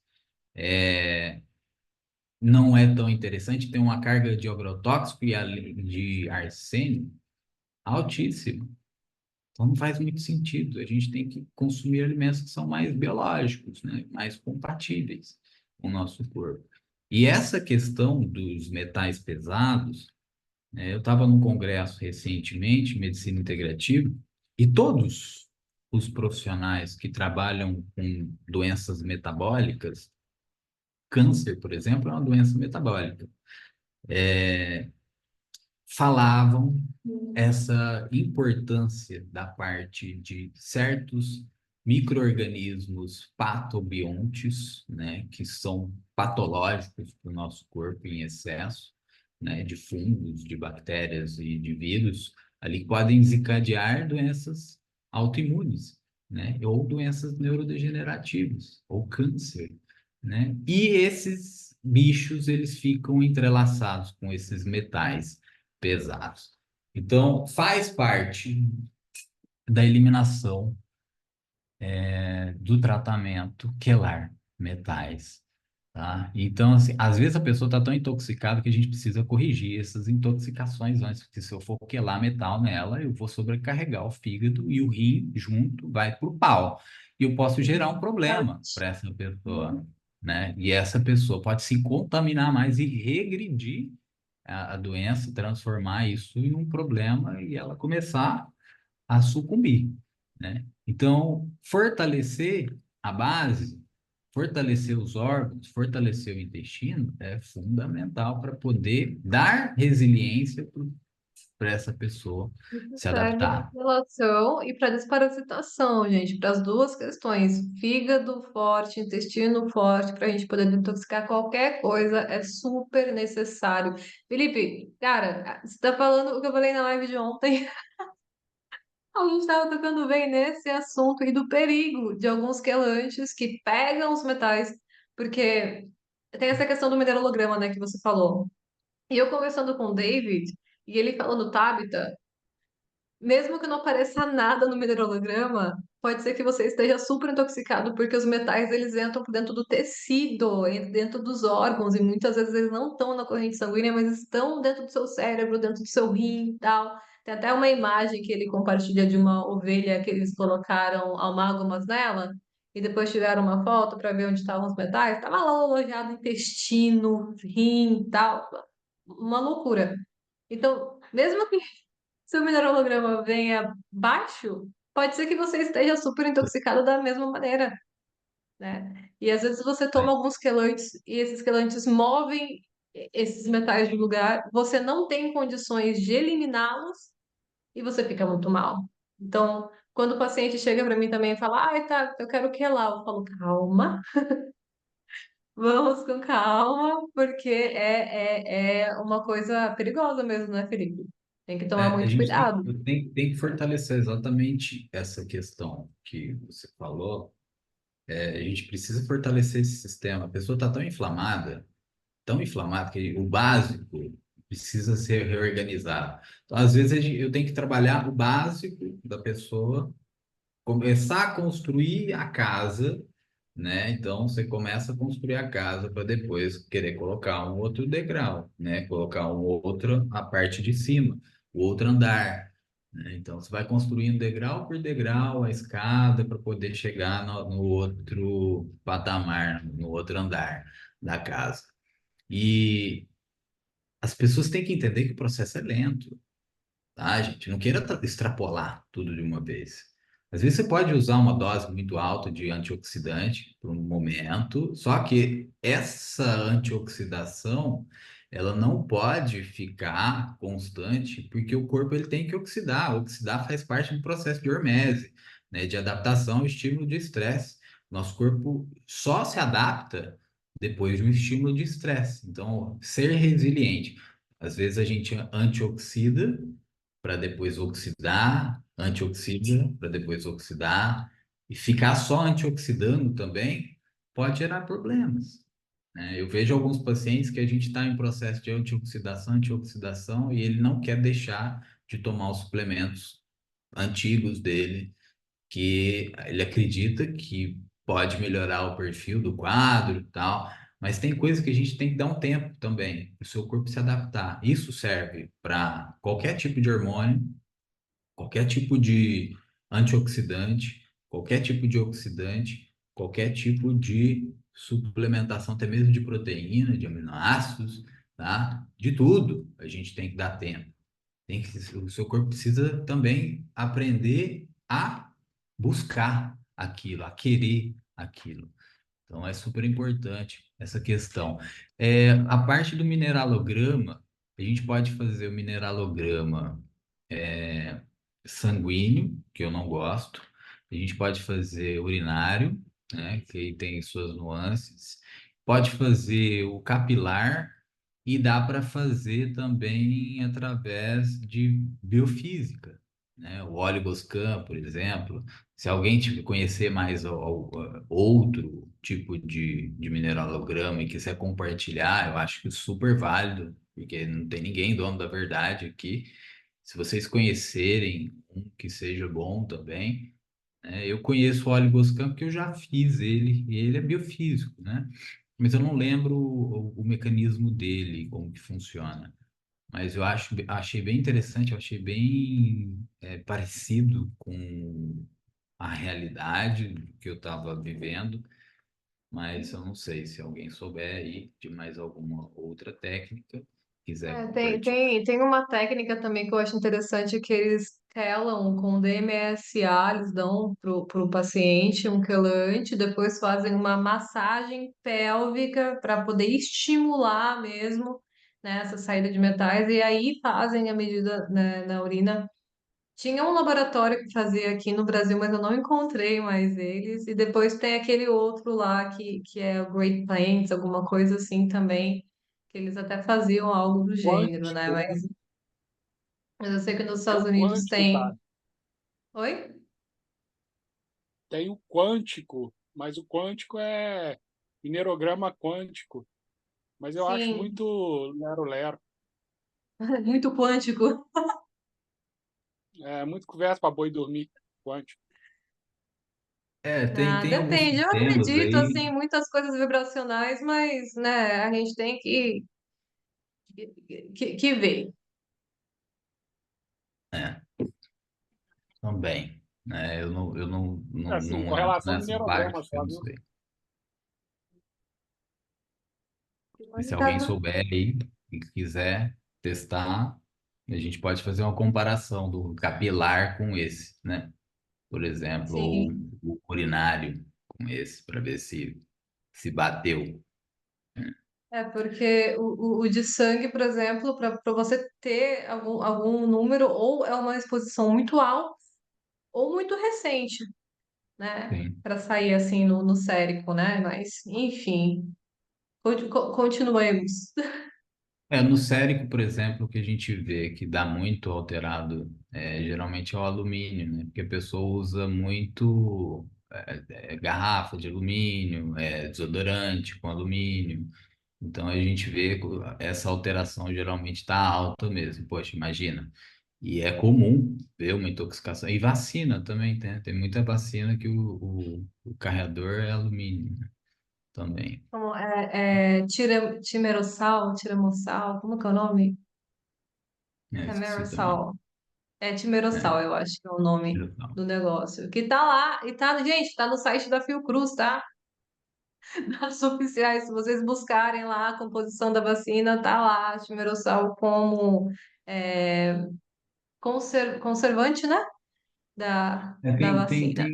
não é tão interessante, tem uma carga de agrotóxico e de arsênio altíssima. Então, não faz muito sentido. A gente tem que consumir alimentos que são mais biológicos, né? Mais compatíveis com o nosso corpo. E essa questão dos metais pesados, eu estava num congresso recentemente, Medicina Integrativa, e todos os profissionais que trabalham com doenças metabólicas, câncer, por exemplo, é uma doença metabólica, falavam essa importância da parte de certos micro-organismos patobiontes, né, que são patológicos para o nosso corpo em excesso, né, de fungos, de bactérias e de vírus, ali podem desencadear doenças autoimunes, né, ou doenças neurodegenerativas, ou câncer, né, e esses bichos, eles ficam entrelaçados com esses metais pesados. Então, faz parte da eliminação do tratamento quelar metais, tá? Então, assim, às vezes a pessoa está tão intoxicada que a gente precisa corrigir essas intoxicações antes, porque se eu for quelar metal nela, eu vou sobrecarregar o fígado e o rim junto vai pro pau. E eu posso gerar um problema para essa pessoa, né? E essa pessoa pode se contaminar mais e regredir a doença, transformar isso em um problema e ela começar a sucumbir, né? Então, fortalecer a base, fortalecer os órgãos, fortalecer o intestino é fundamental para poder dar resiliência para essa pessoa Isso se serve adaptar. para relação e para desparasitação, gente, para as duas questões. Fígado forte, intestino forte, para a gente poder detoxicar qualquer coisa, é super necessário. Felipe, cara, você está falando o que eu falei na live de ontem. A gente estava tocando bem nesse assunto e do perigo de alguns quelantes que pegam os metais, porque tem essa questão do mineralograma, né, que você falou. E eu conversando com o David, e ele falando, Tabita, mesmo que não apareça nada no mineralograma, pode ser que você esteja super intoxicado, porque os metais eles entram por dentro do tecido, entram dentro dos órgãos, e muitas vezes eles não estão na corrente sanguínea, mas estão dentro do seu cérebro, dentro do seu rim e tal. Tem até uma imagem que ele compartilha de uma ovelha que eles colocaram amálgamas nela, e depois tiraram uma foto para ver onde estavam os metais. Estava lá alojado intestino, rim e tal. Uma loucura. Então, mesmo que se o mineralograma venha baixo, pode ser que você esteja super intoxicado da mesma maneira, né? E às vezes você toma alguns quelantes e esses quelantes movem esses metais de lugar, você não tem condições de eliminá-los e você fica muito mal. Então, quando o paciente chega para mim também e fala, ai, tá, eu quero quelar, eu falo, calma, vamos com calma, porque é uma coisa perigosa mesmo, né, Felipe? Tem que tomar A muito gente cuidado. tem que fortalecer exatamente essa questão que você falou. A gente precisa fortalecer esse sistema. A pessoa está tão inflamado que o básico precisa ser reorganizado. Então, às vezes, eu tenho que trabalhar o básico da pessoa, começar a construir a casa, né? Então, você começa a construir a casa para depois querer colocar um outro degrau, né? Colocar um outro, a parte de cima, o outro andar, né? Então, você vai construindo degrau por degrau a escada para poder chegar no outro patamar, no outro andar da casa. E as pessoas têm que entender que o processo é lento, tá, gente? Não queira extrapolar tudo de uma vez. Às vezes você pode usar uma dose muito alta de antioxidante por um momento, só que essa antioxidação, ela não pode ficar constante, porque o corpo ele tem que oxidar. Oxidar faz parte do processo de hormese, né, de adaptação ao estímulo de estresse. Nosso corpo só se adapta depois de um estímulo de estresse. Então, ser resiliente. Às vezes a gente antioxida para depois oxidar, antioxida para depois oxidar. E ficar só antioxidando também pode gerar problemas, né? Eu vejo alguns pacientes que a gente está em processo de antioxidação, antioxidação, e ele não quer deixar de tomar os suplementos antigos dele, que ele acredita que pode melhorar o perfil do quadro e tal, mas tem coisa que a gente tem que dar um tempo também, para o seu corpo se adaptar. Isso serve para qualquer tipo de hormônio, qualquer tipo de antioxidante, qualquer tipo de oxidante, qualquer tipo de suplementação, até mesmo de proteína, de aminoácidos, tá? De tudo a gente tem que dar tempo. O seu corpo precisa também aprender a buscar aquilo, a querer aquilo. Então é super importante essa questão. A parte do mineralograma, a gente pode fazer o mineralograma sanguíneo, que eu não gosto. A gente pode fazer urinário, né, que aí tem suas nuances. Pode fazer o capilar e dá para fazer também através de biofísica, né? O Oligoscan, por exemplo. Se alguém conhecer mais outro tipo de mineralograma e quiser compartilhar, eu acho que super válido, porque não tem ninguém dono da verdade aqui. Se vocês conhecerem um que seja bom também, né? Eu conheço o Oligoscan porque eu já fiz ele, e ele é biofísico, né? Mas eu não lembro o mecanismo dele, como que funciona. Mas eu achei bem interessante, eu achei bem parecido com a realidade que eu estava vivendo, mas eu não sei se alguém souber aí de mais alguma outra técnica, quiser compartilhar. Tem uma técnica também que eu acho interessante que eles telam com DMSA, eles dão pro paciente um quelante, depois fazem uma massagem pélvica para poder estimular mesmo, né, essa saída de metais, e aí fazem a medida, né, na urina. Tinha um laboratório que fazia aqui no Brasil, mas eu não encontrei mais eles. E depois tem aquele outro lá que é o Great Plains, alguma coisa assim também, que eles até faziam algo do gênero, né? Quântico, né? Mas eu sei que nos Tem Estados o Unidos quântico, tem. cara. Oi? Tem o quântico, mas o quântico é minerograma quântico. Mas eu acho Sim, muito lero-lero. muito quântico. É muito conversa para boi dormir. Quântico. Tem, Ah, tem alguns depende. Eu sistemas acredito aí, assim, em muitas coisas vibracionais, mas né, a gente tem que ver. né, também, né? Assim, Não entro correlação nessa minerograma parte, que eu só, não viu? sei. Mas Pode se estar alguém souber aí e quiser testar, a gente pode fazer uma comparação do capilar com esse, né? Por exemplo, ou sim. o urinário com esse, para ver se bateu. É porque o de sangue, por exemplo, para você ter algum número, ou é uma exposição muito alta ou muito recente, né? Sim. Para sair assim no sérico, né? Mas, enfim, continuemos. No sérico, por exemplo, o que a gente vê que dá muito alterado geralmente é o alumínio, né? Porque a pessoa usa muito garrafa de alumínio, desodorante com alumínio. Então a gente vê que essa alteração geralmente está alta mesmo. Poxa, imagina. E é comum ver uma intoxicação. E vacina também tem muita vacina que o carregador é alumínio, né? Também. Como timerossal, tiramossal, como que é o nome? Esqueci também. Tamerossal. É É, timerossal, eu acho que é o nome geral. do negócio. Que tá lá, e tá, gente, tá no site da Fiocruz, tá? Dados oficiais, se vocês buscarem lá a composição da vacina, tá lá, timerossal como é, conservante, né? Da vacina.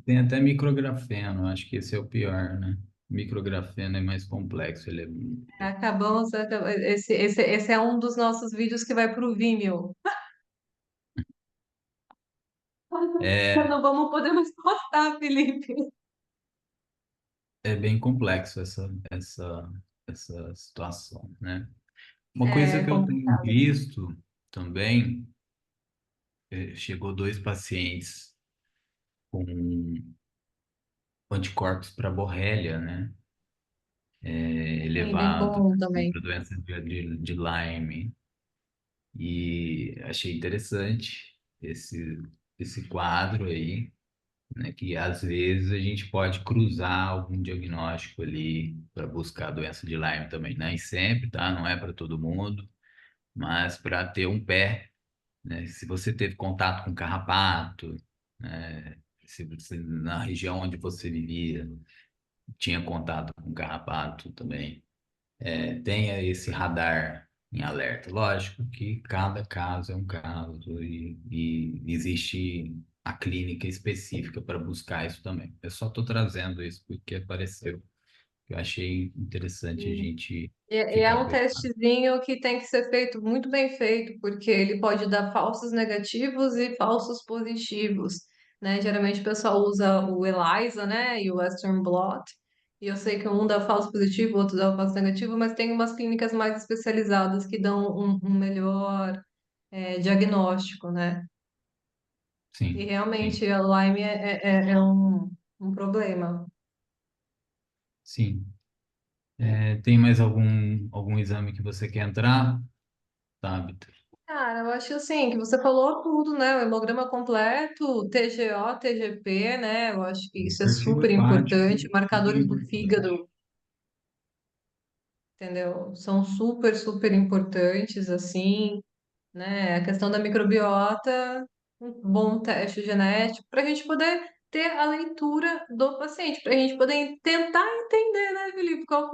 Tem até micrografeno, acho que esse é o pior, né? Micrografeno é mais complexo, Esse é um dos nossos vídeos que vai pro Vimeo. é, Não vamos poder mais postar, Felipe. é bem complexo essa situação, né? Uma coisa É que eu tenho complicado. visto também, chegou dois pacientes anticorpos para borrelia, né? Sim, bem Elevado comum também. para doença de Lyme. E achei interessante esse quadro aí, né? Que às vezes a gente pode cruzar algum diagnóstico ali para buscar a doença de Lyme também. Nem sempre, tá? Não é para todo mundo, mas para ter um pé, né? Se você teve contato com carrapato, né? Se você, na região onde você vivia, tinha contato com carrapato também, tenha esse radar em alerta. Lógico que cada caso é um caso e existe a clínica específica para buscar isso também. Eu só estou trazendo isso porque apareceu. Eu achei interessante a gente E é ficar um preocupado. testezinho que tem que ser feito muito bem feito, porque ele pode dar falsos negativos e falsos positivos, né? Geralmente o pessoal usa o ELISA, né, e o Western blot, e eu sei que um dá falso positivo, o outro dá falso negativo, mas tem umas clínicas mais especializadas que dão um melhor diagnóstico, né? E Sim, sim, realmente a Lyme é um problema. sim. Tem mais algum exame que você quer entrar, Tabita? Cara, eu acho assim, que você falou tudo, né? O hemograma completo, TGO, TGP, né? Eu acho que isso é Perfil super hepático, importante. super Marcadores do importante. fígado, entendeu? São super, super importantes, assim, né? A questão da microbiota, um bom teste genético, para a gente poder ter a leitura do paciente, para a gente poder tentar entender, né, Felipe, qual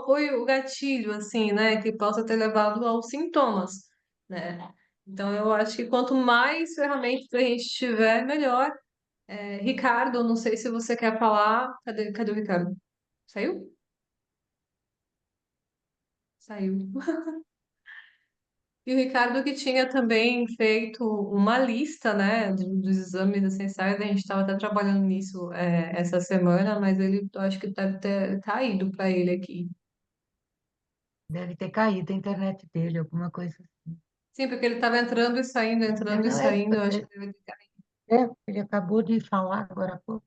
foi o gatilho, assim, né, que possa ter levado aos sintomas, né? Então, eu acho que quanto mais ferramentas a gente tiver, melhor. Ricardo, não sei se você quer falar. Cadê o Ricardo? Saiu? Saiu. E o Ricardo que tinha também feito uma lista, né, dos exames essenciais, a gente estava até trabalhando nisso essa semana, mas ele eu acho que deve ter caído para ele aqui. Deve ter caído a internet dele, alguma coisa assim. Sim, porque ele estava entrando e Não, saindo, eu acho que deve ter caído. ele acabou de falar agora há pouco.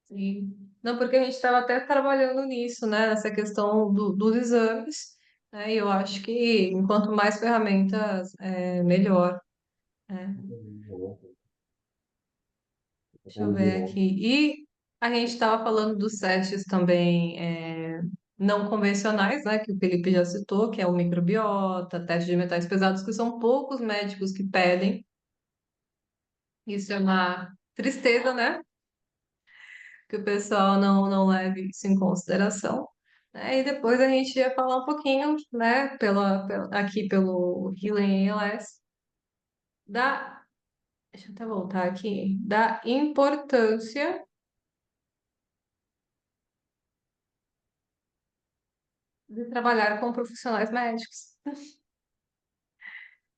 Sim. Não, porque a gente estava até trabalhando nisso, né, nessa questão dos exames, né, e eu acho que enquanto mais ferramentas, melhor, né? Deixa eu ver aqui. E a gente estava falando dos testes também não convencionais, né? Que o Felipe já citou, que é o microbiota, teste de metais pesados, que são poucos médicos que pedem. Isso é uma tristeza, né? Que o pessoal não leve isso em consideração. Né? E depois a gente ia falar um pouquinho, né? Aqui pelo Healing ALS, da, deixa eu até voltar aqui, da importância de trabalhar com profissionais médicos.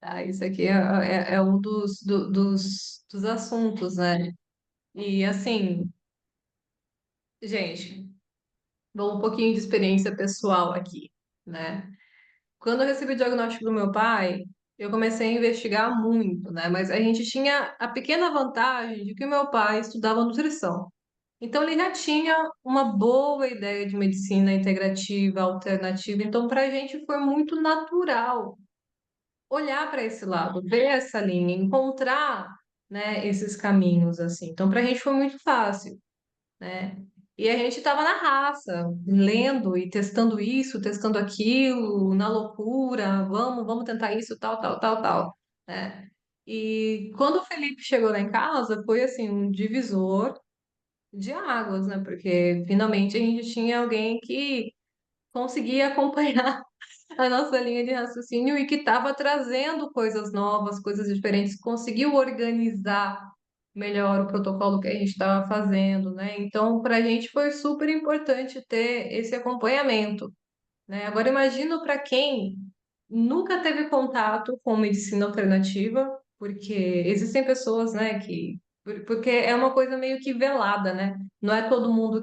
Tá? Isso aqui é um dos assuntos, né? E assim, gente, vou um pouquinho de experiência pessoal aqui, né? Quando eu recebi o diagnóstico do meu pai, eu comecei a investigar muito, né? Mas a gente tinha a pequena vantagem de que o meu pai estudava nutrição. Então ele já tinha uma boa ideia de medicina integrativa, alternativa. Então, para a gente foi muito natural olhar para esse lado, ver essa linha, encontrar, né, esses caminhos assim. Então, para a gente foi muito fácil, né? E a gente estava na raça, lendo e testando isso, testando aquilo, na loucura, vamos tentar isso, tal, tal, tal, tal, né? E quando o Felipe chegou lá em casa, foi assim um divisor de águas, né? Porque finalmente a gente tinha alguém que conseguia acompanhar a nossa linha de raciocínio e que estava trazendo coisas novas, coisas diferentes, conseguiu organizar melhor o protocolo que a gente estava fazendo, né? Então, para a gente foi super importante ter esse acompanhamento, né? Agora, imagino para quem nunca teve contato com medicina alternativa, porque existem pessoas, né, porque é uma coisa meio que velada, né? Não é todo mundo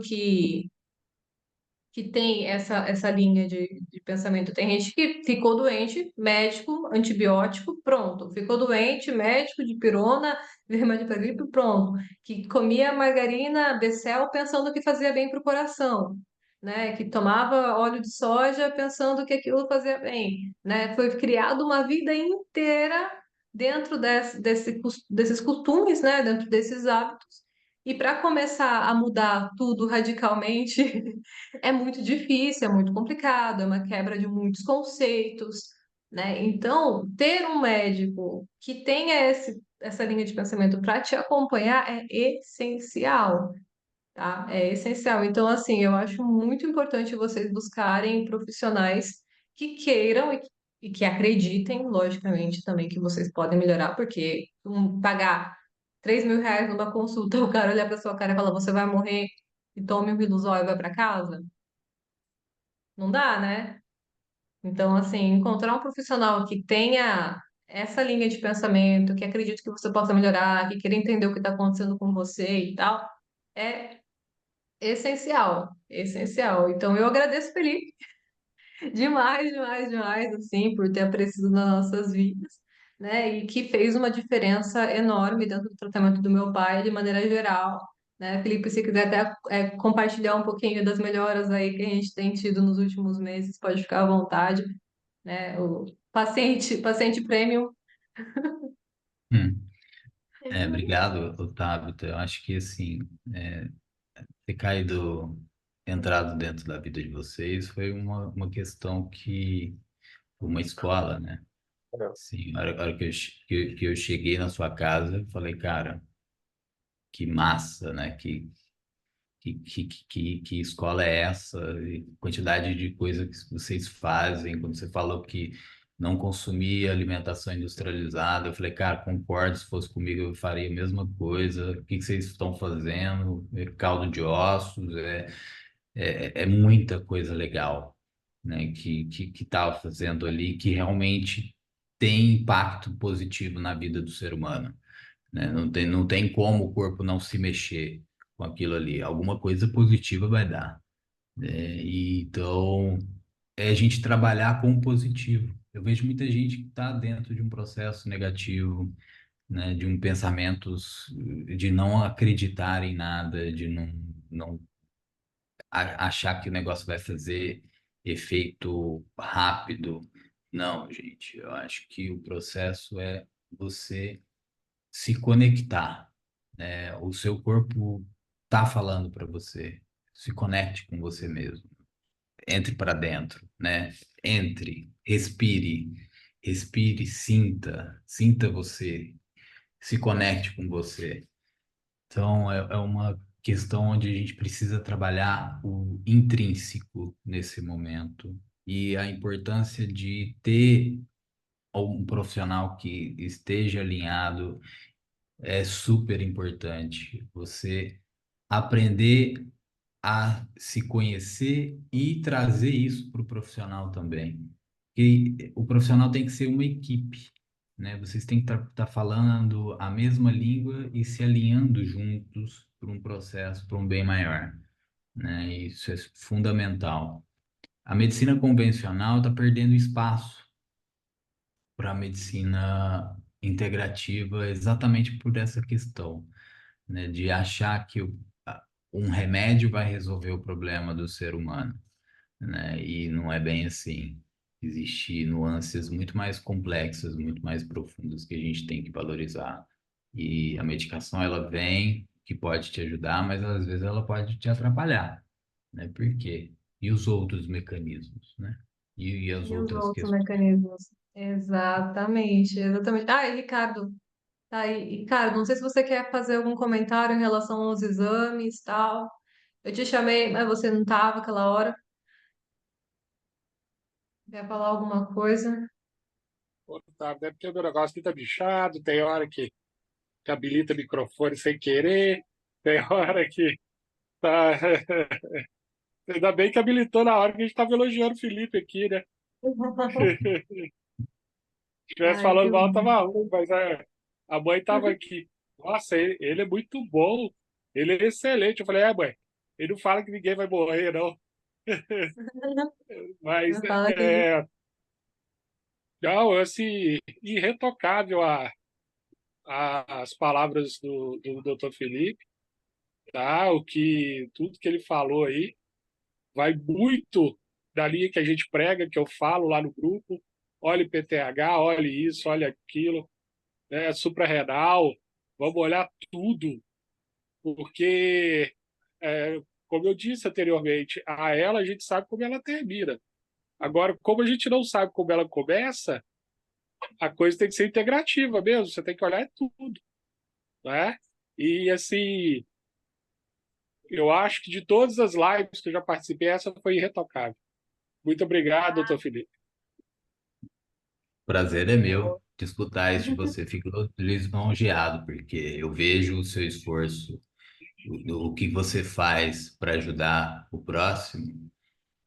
que tem essa linha de pensamento. Tem gente que ficou doente, médico, antibiótico, pronto. Ficou doente, médico, dipirona, remédio para gripe, pronto. Que comia margarina, Becel, pensando que fazia bem para o coração. Né, que tomava óleo de soja pensando que aquilo fazia bem, né? Foi criado uma vida inteira dentro desses costumes, né? Dentro desses hábitos. E para começar a mudar tudo radicalmente, é muito difícil, é muito complicado, é uma quebra de muitos conceitos, né? Então, ter um médico que tenha essa linha de pensamento para te acompanhar é essencial, tá? É essencial. Então, assim, eu acho muito importante vocês buscarem profissionais que queiram e que acreditem, logicamente, também que vocês podem melhorar, porque pagar R$ 3.000 numa consulta, o cara olhar pra sua cara e falar, você vai morrer e tome um Riluzol e vai pra casa, não dá, né? Então, assim, encontrar um profissional que tenha essa linha de pensamento, que acredite que você possa melhorar, que queira entender o que está acontecendo com você e tal, é essencial, essencial. Então, eu agradeço, Felipe, demais, demais, demais, assim, por ter aparecido nas nossas vidas, né? E que fez uma diferença enorme dentro do tratamento do meu pai, de maneira geral, né? Felipe, se quiser até compartilhar um pouquinho das melhoras aí que a gente tem tido nos últimos meses, pode ficar à vontade, né? O paciente premium. Hum. Obrigado, Otávio. Eu acho que assim, ter caído, entrado dentro da vida de vocês foi uma questão que, uma escola, né? Sim, a hora que eu cheguei na sua casa, eu falei, cara, que massa, né? Que escola é essa? E quantidade de coisa que vocês fazem. Quando você falou que não consumia alimentação industrializada, eu falei, cara, concordo, se fosse comigo eu faria a mesma coisa. O que que vocês estão fazendo? Caldo de ossos, é muita coisa legal, né? Que estava fazendo ali, que realmente tem impacto positivo na vida do ser humano, né? Não tem como o corpo não se mexer com aquilo ali. Alguma coisa positiva vai dar, né? E então, é a gente trabalhar com o positivo. Eu vejo muita gente que está dentro de um processo negativo, né? De um pensamentos de não acreditar em nada, de não achar que o negócio vai fazer efeito rápido. Não, gente, eu acho que o processo é você se conectar, né? O seu corpo tá falando para você. Se conecte com você mesmo. Entre para dentro, né? Entre, respire, sinta você, se conecte com você. Então, é uma questão onde a gente precisa trabalhar o intrínseco nesse momento e a importância de ter um profissional que esteja alinhado é super importante. Você aprender a se conhecer e trazer isso para o profissional também. E o profissional tem que ser uma equipe, né? Vocês têm que estar falando a mesma língua e se alinhando juntos para um processo, para um bem maior, né? Isso é fundamental. A medicina convencional está perdendo espaço para a medicina integrativa exatamente por essa questão, né, de achar que um remédio vai resolver o problema do ser humano, né? E não é bem assim. Existem nuances muito mais complexas, muito mais profundas que a gente tem que valorizar. E a medicação, ela vem, que pode te ajudar, mas às vezes ela pode te atrapalhar, né? Por quê? E os outros mecanismos, né? E as E os outras outros questões. mecanismos. Exatamente, exatamente. Ah, e Ricardo, tá aí. Ricardo, não sei se você quer fazer algum comentário em relação aos exames e tal. Eu te chamei, mas você não estava aquela hora. Quer falar alguma coisa? Pô, tá, deve ter o negócio aqui tá bichado, tem hora que habilita o microfone sem querer, tem hora que tá. Ainda bem que habilitou na hora que a gente tava elogiando o Felipe aqui, né? Se estivesse Ai, que falando mal, bom. tava ruim, mas a mãe tava aqui. Nossa, ele é muito bom, ele é excelente. Eu falei, mãe, ele não fala que ninguém vai morrer, não. Mas Fala que não, assim, irretocável as palavras do Dr. Felipe, tá? Tudo que ele falou aí vai muito da linha que a gente prega, que eu falo lá no grupo. Olhe PTH, olhe isso, olhe aquilo, né? Suprarrenal, vamos olhar tudo, porque, como eu disse anteriormente, a ela a gente sabe como ela termina. Agora, como a gente não sabe como ela começa, a coisa tem que ser integrativa mesmo, você tem que olhar tudo, né? E assim, eu acho que de todas as lives que eu já participei, essa foi irretocável. Muito obrigado, doutor Felipe. Prazer é meu de escutar isso de você. Fico lisonjeado, porque eu vejo o seu esforço, o que você faz para ajudar o próximo,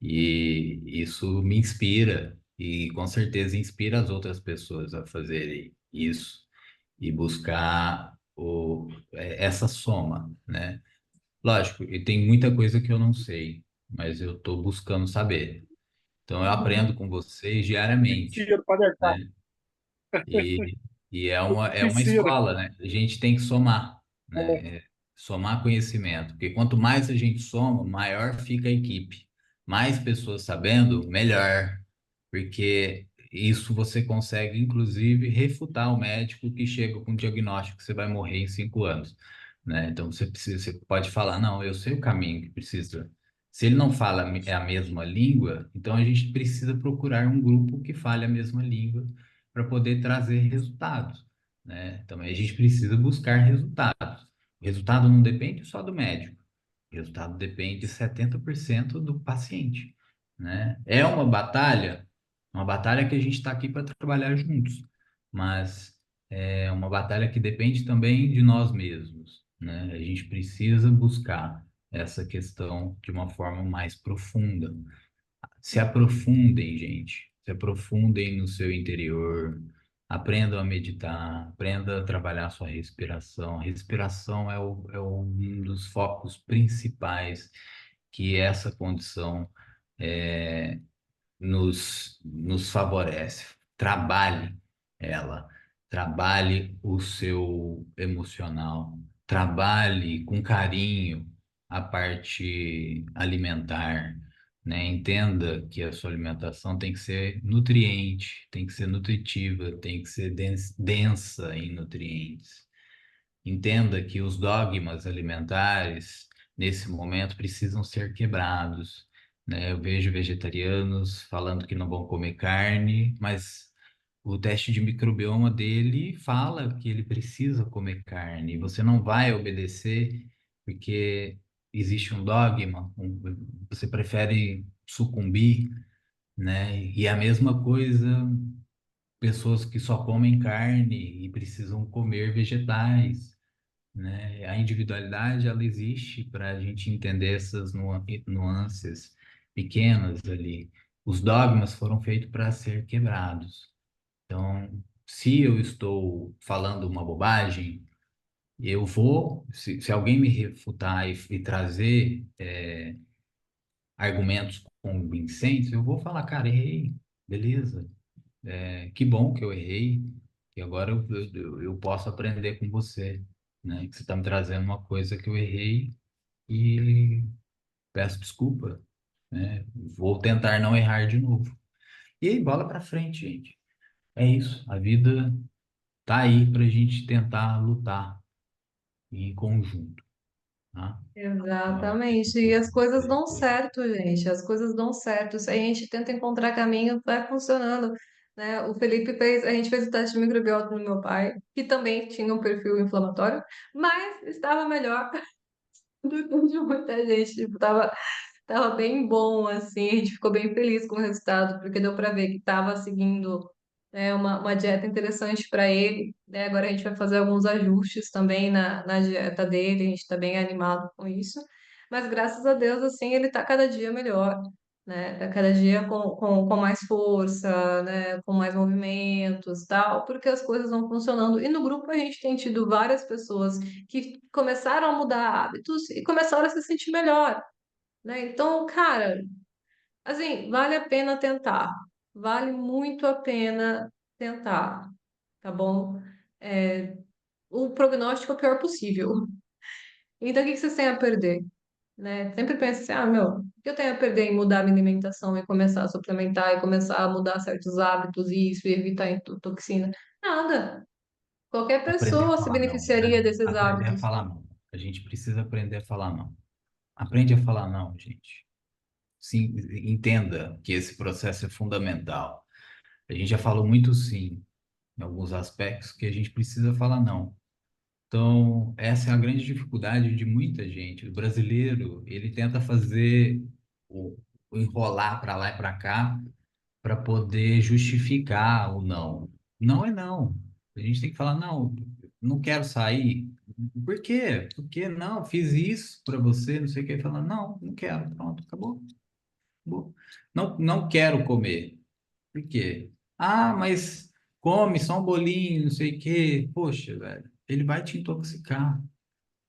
e isso me inspira, e com certeza inspira as outras pessoas a fazerem isso e buscar essa soma, né? Lógico, e tem muita coisa que eu não sei, mas eu estou buscando saber. Então eu aprendo com vocês diariamente, Mentira, pode deixar. né? E, e é uma Mentira. escola, né? A gente tem que somar, né? Somar conhecimento, porque quanto mais a gente soma, maior fica a equipe. Mais pessoas sabendo, melhor, porque isso você consegue, inclusive, refutar o médico que chega com o diagnóstico que você vai morrer em 5 anos, né? Então você pode falar, não, eu sei o caminho que precisa. Se ele não fala a mesma língua, então a gente precisa procurar um grupo que fale a mesma língua para poder trazer resultados, né? Também a gente precisa buscar resultados. O resultado não depende só do médico, o resultado depende de 70% do paciente, né? É uma batalha que a gente está aqui para trabalhar juntos, mas é uma batalha que depende também de nós mesmos, né? A gente precisa buscar essa questão de uma forma mais profunda. Se aprofundem, gente. Se aprofundem no seu interior. Aprendam a meditar. Aprendam a trabalhar a sua respiração. A respiração um dos focos principais que essa condição é, nos favorece. Trabalhe ela, trabalhe o seu emocional, trabalhe com carinho a parte alimentar, né? Entenda que a sua alimentação tem que ser nutriente, tem que ser nutritiva, tem que ser densa em nutrientes. Entenda que os dogmas alimentares, nesse momento, precisam ser quebrados, né? Eu vejo vegetarianos falando que não vão comer carne, mas o teste de microbioma dele fala que ele precisa comer carne. E você não vai obedecer porque existe um dogma, você prefere sucumbir, né? E a mesma coisa, pessoas que só comem carne e precisam comer vegetais, né? A individualidade, ela existe para a gente entender essas nuances pequenas ali. Os dogmas foram feitos para ser quebrados. Então, se eu estou falando uma bobagem, eu vou, se alguém me refutar e trazer argumentos convincentes, eu vou falar, cara, errei, beleza, que bom que eu errei, e agora eu posso aprender com você, né? Que você está me trazendo uma coisa que eu errei e peço desculpa, né? Vou tentar não errar de novo. E aí, bola para frente, gente. É isso. A vida tá aí para a gente tentar lutar em conjunto, tá? Então, exatamente. E as coisas dão certo, gente. As coisas dão certo. Se a gente tenta encontrar caminho, vai funcionando. Né? O Felipe fez, a gente fez o teste de microbiota no meu pai, que também tinha um perfil inflamatório, mas estava melhor do que o de muita gente. Tipo, tava bem bom, assim, a gente ficou bem feliz com o resultado, porque deu para ver que estava seguindo, né, uma dieta interessante para ele, né? Agora a gente vai fazer alguns ajustes também na dieta dele, a gente está bem animado com isso, mas graças a Deus, assim, ele está cada dia melhor, né? Tá cada dia com mais força, né? Com mais movimentos, tal, porque as coisas vão funcionando. E no grupo a gente tem tido várias pessoas que começaram a mudar hábitos e começaram a se sentir melhor, né? Então, cara, Assim, vale a pena tentar. Vale muito a pena tentar, tá bom? É, o prognóstico é o pior possível. Então, o que que vocês têm a perder? Né? Sempre pensa assim, ah, meu, o que eu tenho a perder em mudar minha alimentação e começar a suplementar e começar a mudar certos hábitos e isso, e evitar toxina? Nada. Qualquer Aprender a pessoa se falar não, né? beneficiaria desses Aprender a hábitos. falar não. A gente precisa aprender a falar não. Aprende a falar não, gente. Sim, entenda que esse processo é fundamental. A gente já falou muito sim, em alguns aspectos, que a gente precisa falar não. Então, essa é a grande dificuldade de muita gente. O brasileiro, ele tenta fazer o, o enrolar para lá e para cá para poder justificar o não. Não é não. A gente tem que falar, não, não quero sair. Por quê? Porque não, fiz isso para você, não sei o que. Fala, não, não quero. Pronto, acabou. Acabou. Não, não quero comer. Por quê? Ah, mas come só um bolinho, não sei o quê. Poxa, velho, ele vai te intoxicar.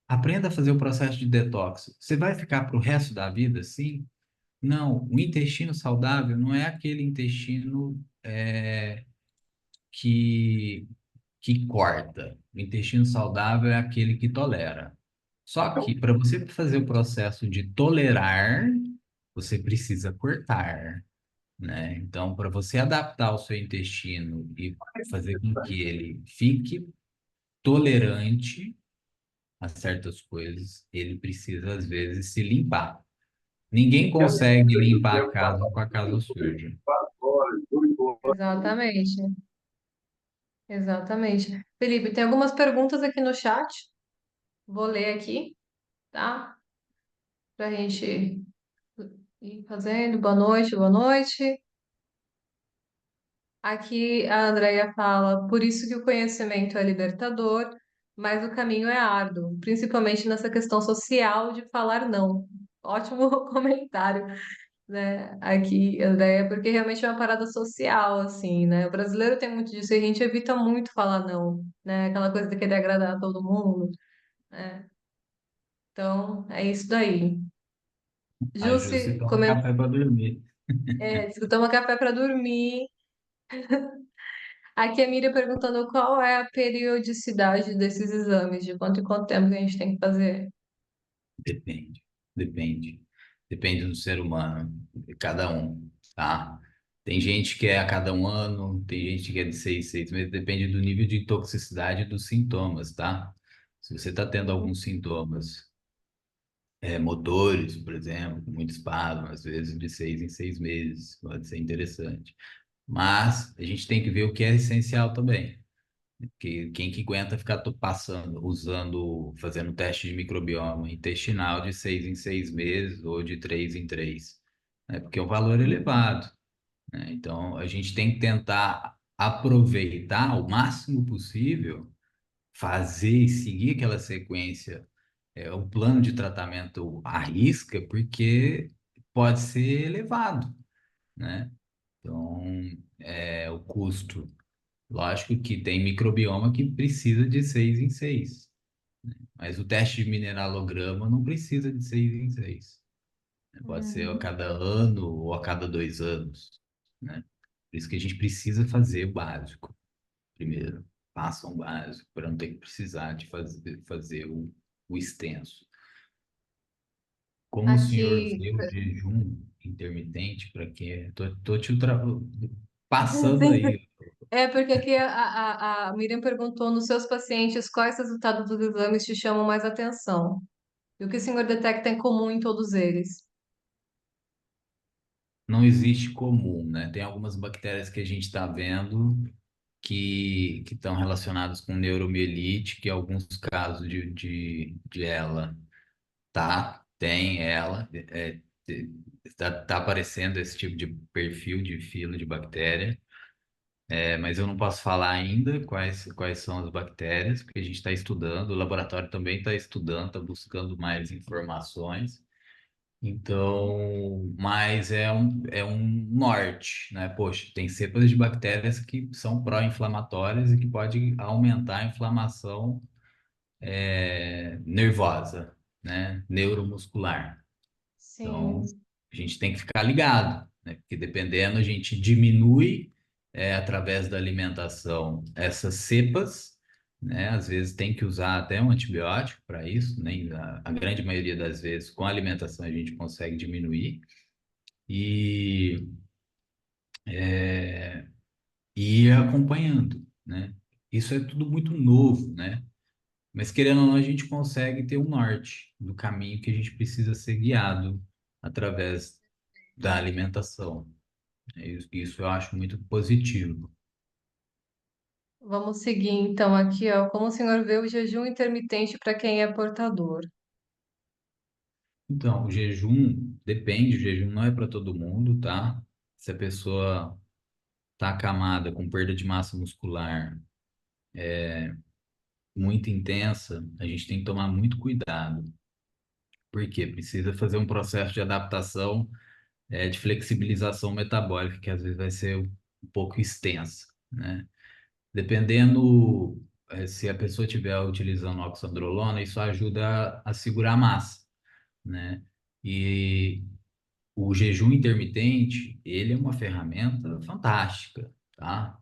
Aprenda a fazer o processo de detox. Você vai ficar para o resto da vida assim? Não, o intestino saudável não é aquele intestino que, que corta. O intestino saudável é aquele que tolera. Só que para você fazer o processo de tolerar, você precisa cortar, né? Então, para você adaptar o seu intestino e fazer com que ele fique tolerante a certas coisas, ele precisa, às vezes, se limpar. Ninguém consegue limpar a casa com a casa suja. Exatamente, exatamente. Felipe, tem algumas perguntas aqui no chat. Vou ler aqui, tá? Pra gente ir fazendo. Boa noite, boa noite. Aqui a Andrea fala, por isso que o conhecimento é libertador, mas o caminho é árduo, principalmente nessa questão social de falar não. Ótimo comentário, né? Aqui, Andrea, porque realmente é uma parada social, assim, né? O brasileiro tem muito disso e a gente evita muito falar não, né? Aquela coisa de querer agradar a todo mundo, né? Então, é isso daí. A Jussi Jusce, toma café para dormir. diz que toma café para dormir. Aqui a Miriam perguntando qual é a periodicidade desses exames, de quanto em quanto tempo que a gente tem que fazer. Depende, depende. Depende do ser humano, de cada um, tá? Tem gente que é a cada um ano, tem gente que é de 6 meses, depende do nível de toxicidade dos sintomas, tá? Se você está tendo alguns sintomas motores, por exemplo, com muito espasmo, às vezes de 6 em 6 meses, pode ser interessante. Mas a gente tem que ver o que é essencial também. Que quem que aguenta ficar passando, usando, fazendo teste de microbioma intestinal de 6 em 6 meses ou de 3 em 3, né? Porque é um valor elevado, né? Então a gente tem que tentar aproveitar o máximo possível, fazer e seguir aquela sequência, o plano de tratamento à risca, porque pode ser elevado, né? Então, o custo. Lógico que tem microbioma que precisa de 6 em 6, mas o teste de mineralograma não precisa de 6 em 6. Pode ser a Uhum. cada ano ou a cada 2 anos, né? Por isso que a gente precisa fazer o básico primeiro. Faça um básico para não ter que precisar de fazer o extenso. Como o senhor Aqui. vê o jejum intermitente, para quê? Tô passando Sim. aí. É porque aqui a Miriam perguntou nos seus pacientes quais resultados dos exames te chamam mais atenção. E o que o senhor detecta em comum em todos eles? Não existe comum, né? Tem algumas bactérias que a gente está vendo que estão relacionadas com neuromielite, que em alguns casos de ela, tá? Tem ela, tá aparecendo esse tipo de perfil de fila de bactéria, mas eu não posso falar ainda quais são as bactérias, porque a gente está estudando, o laboratório também está estudando, está buscando mais informações. Então, mas é um norte, né? Poxa, tem cepas de bactérias que são pró-inflamatórias e que pode aumentar a inflamação nervosa, né? Neuromuscular. Então, Sim. a a gente tem que ficar ligado, né? Porque dependendo, a gente diminui, através da alimentação, essas cepas, né? Às vezes tem que usar até um antibiótico para isso, né? A grande maioria das vezes, com a alimentação, a gente consegue diminuir. E, e ir acompanhando, né? Isso é tudo muito novo, né? Mas querendo ou não, a gente consegue ter um norte do caminho que a gente precisa ser guiado através da alimentação. Isso eu acho muito positivo. Vamos seguir então aqui, ó. Como o senhor vê o jejum intermitente para quem é portador? Então, o jejum depende, o jejum não é para todo mundo, tá? Se a pessoa está acamada com perda de massa muscular muito intensa, a gente tem que tomar muito cuidado, porque precisa fazer um processo de adaptação, de flexibilização metabólica, que às vezes vai ser um pouco extensa, né? Dependendo, se a pessoa estiver utilizando oxandrolona, isso ajuda a segurar a massa, né? E o jejum intermitente, ele é uma ferramenta fantástica, tá?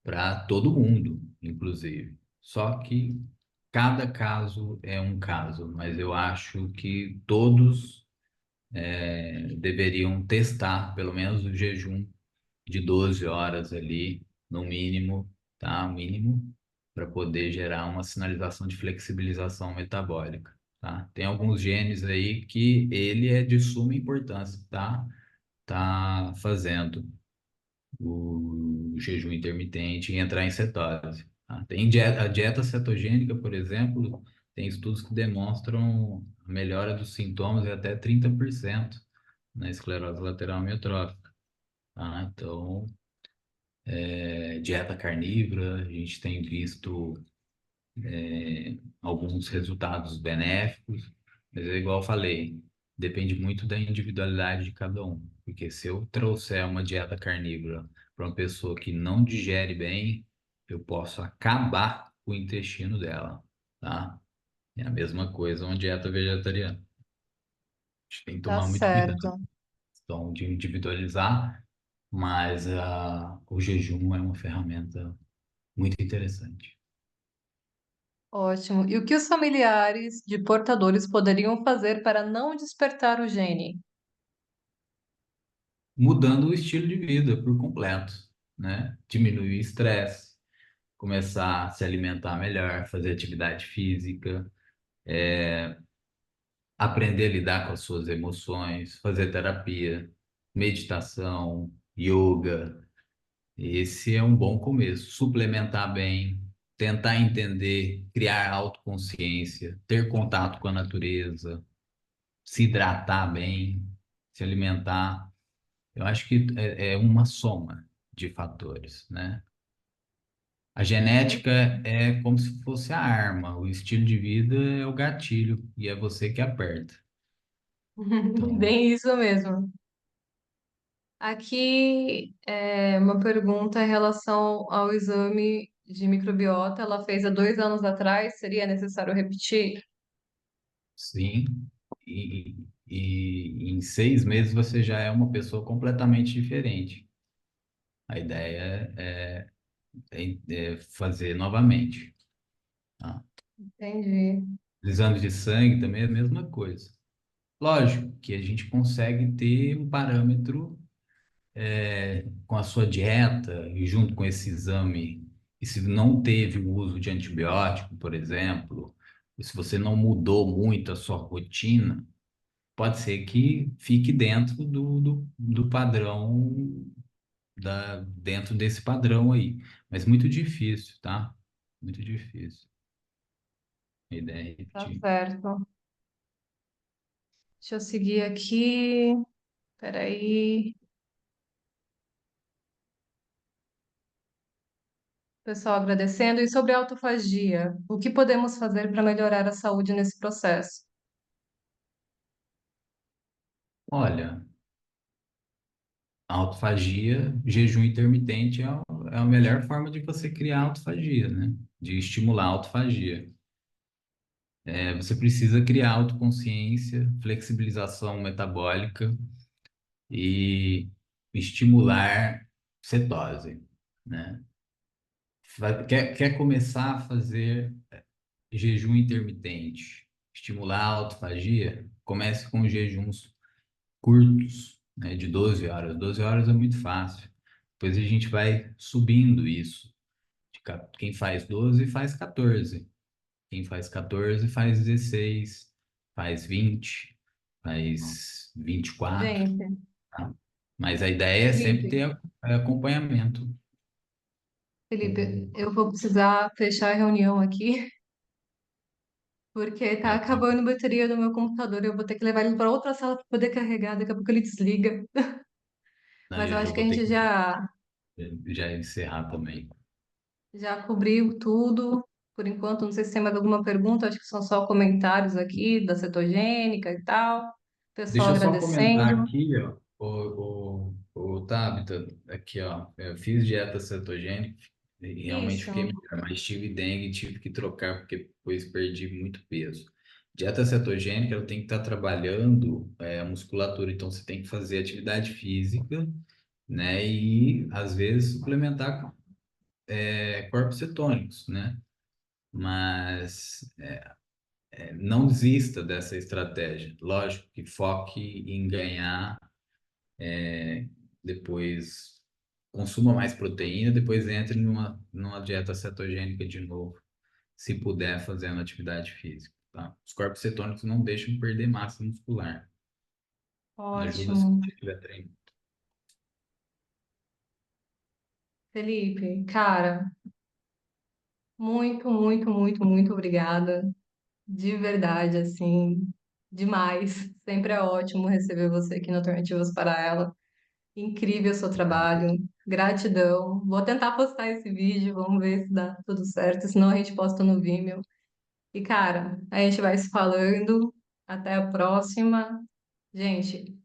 Para todo mundo, inclusive. Só que cada caso é um caso, mas eu acho que todos deveriam testar pelo menos o jejum de 12 horas ali, no mínimo, tá? Mínimo, para poder gerar uma sinalização de flexibilização metabólica, tá? Tem alguns genes aí que ele é de suma importância, tá? Tá fazendo o jejum intermitente e entrar em cetose, tá? A dieta cetogênica, por exemplo, tem estudos que demonstram a melhora dos sintomas de até 30% na esclerose lateral amiotrófica, tá? Então, dieta carnívora, a gente tem visto alguns resultados benéficos, mas é igual eu falei, depende muito da individualidade de cada um. Porque se eu trouxer uma dieta carnívora para uma pessoa que não digere bem, eu posso acabar com o intestino dela, tá? É a mesma coisa uma dieta vegetariana. A gente tem que Tá tomar muito cuidado, certo. então, de individualizar, mas o jejum é uma ferramenta muito interessante. Ótimo. E o que os familiares de portadores poderiam fazer para não despertar o gene? Mudando o estilo de vida por completo, né? Diminuir o estresse, começar a se alimentar melhor, fazer atividade física, aprender a lidar com as suas emoções, fazer terapia, meditação, yoga. Esse é um bom começo. Suplementar bem, tentar entender, criar autoconsciência, ter contato com a natureza, se hidratar bem, se alimentar. Eu acho que é uma soma de fatores, né? A genética é como se fosse a arma, o estilo de vida é o gatilho e é você que aperta. Então, Bem isso mesmo. Aqui é uma pergunta em relação ao exame de microbiota. Ela fez há 2 anos atrás. Seria necessário repetir? sim, e em 6 meses você já é uma pessoa completamente diferente. A ideia é fazer novamente, tá? Entendi. Exame de sangue também é a mesma coisa. Lógico que a gente consegue ter um parâmetro com a sua dieta e junto com esse exame, e se não teve o uso de antibiótico, por exemplo, e se você não mudou muito a sua rotina, pode ser que fique dentro do padrão, dentro desse padrão aí. Mas muito difícil, tá? Muito difícil. A ideia é Tá repetir. certo. Deixa eu seguir aqui. Peraí. Pessoal agradecendo. E sobre a autofagia, o que podemos fazer para melhorar a saúde nesse processo? Olha, a autofagia, jejum intermitente é a melhor forma de você criar autofagia, né? De estimular a autofagia. Você precisa criar autoconsciência, flexibilização metabólica, e estimular cetose, né? Quer começar a fazer jejum intermitente, estimular a autofagia? Comece com jejuns curtos, né, de 12 horas. 12 horas é muito fácil. Depois a gente vai subindo isso. Quem faz 12 faz 14. Quem faz 14 faz 16, faz 20, faz 24, Gente, tá? Mas a ideia é sempre Felipe, ter acompanhamento. Felipe, eu vou precisar fechar a reunião aqui, porque tá É, acabando a bateria do meu computador. Eu vou ter que levar ele para outra sala para poder carregar. Daqui a pouco ele desliga. não, Mas eu eu já acho que a vou ter gente que já encerrar também. já cobriu tudo. Por enquanto, não sei se tem mais alguma pergunta. Acho que são só comentários aqui da cetogênica e tal. Pessoal Deixa eu só comentar agradecendo. aqui, ó, o Tabita, aqui, ó, eu fiz dieta cetogênica e realmente Isso. fiquei melhor, mas tive dengue e tive que trocar porque depois perdi muito peso. Dieta cetogênica, ela tem que estar trabalhando a musculatura, então você tem que fazer atividade física, né, e às vezes suplementar com corpos cetônicos, né, mas não desista dessa estratégia. Lógico que foque em ganhar depois consuma mais proteína, depois entre numa dieta cetogênica de novo, se puder fazendo atividade física, tá? Os corpos cetônicos não deixam perder massa muscular, ajuda se Ótimo. você estiver treinando. Felipe, cara, muito, muito, muito, muito obrigada. De verdade, assim, demais. Sempre é ótimo receber você aqui no Alternativas para Ela. Incrível o seu trabalho. Gratidão. Vou tentar postar esse vídeo, vamos ver se dá tudo certo. Senão a gente posta no Vimeo. E, cara, a gente vai se falando. Até a próxima. Gente,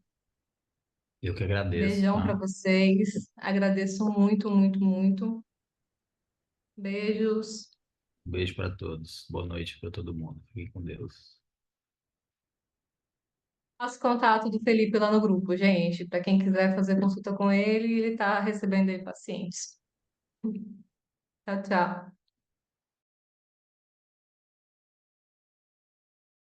Eu que agradeço, beijão para tá? vocês. Agradeço muito, muito, muito. Beijos. Um beijo para todos. Boa noite para todo mundo. Fiquem com Deus. Faço contato do Felipe lá no grupo, gente. Para quem quiser fazer consulta com ele, ele está recebendo aí pacientes. Tchau, tchau.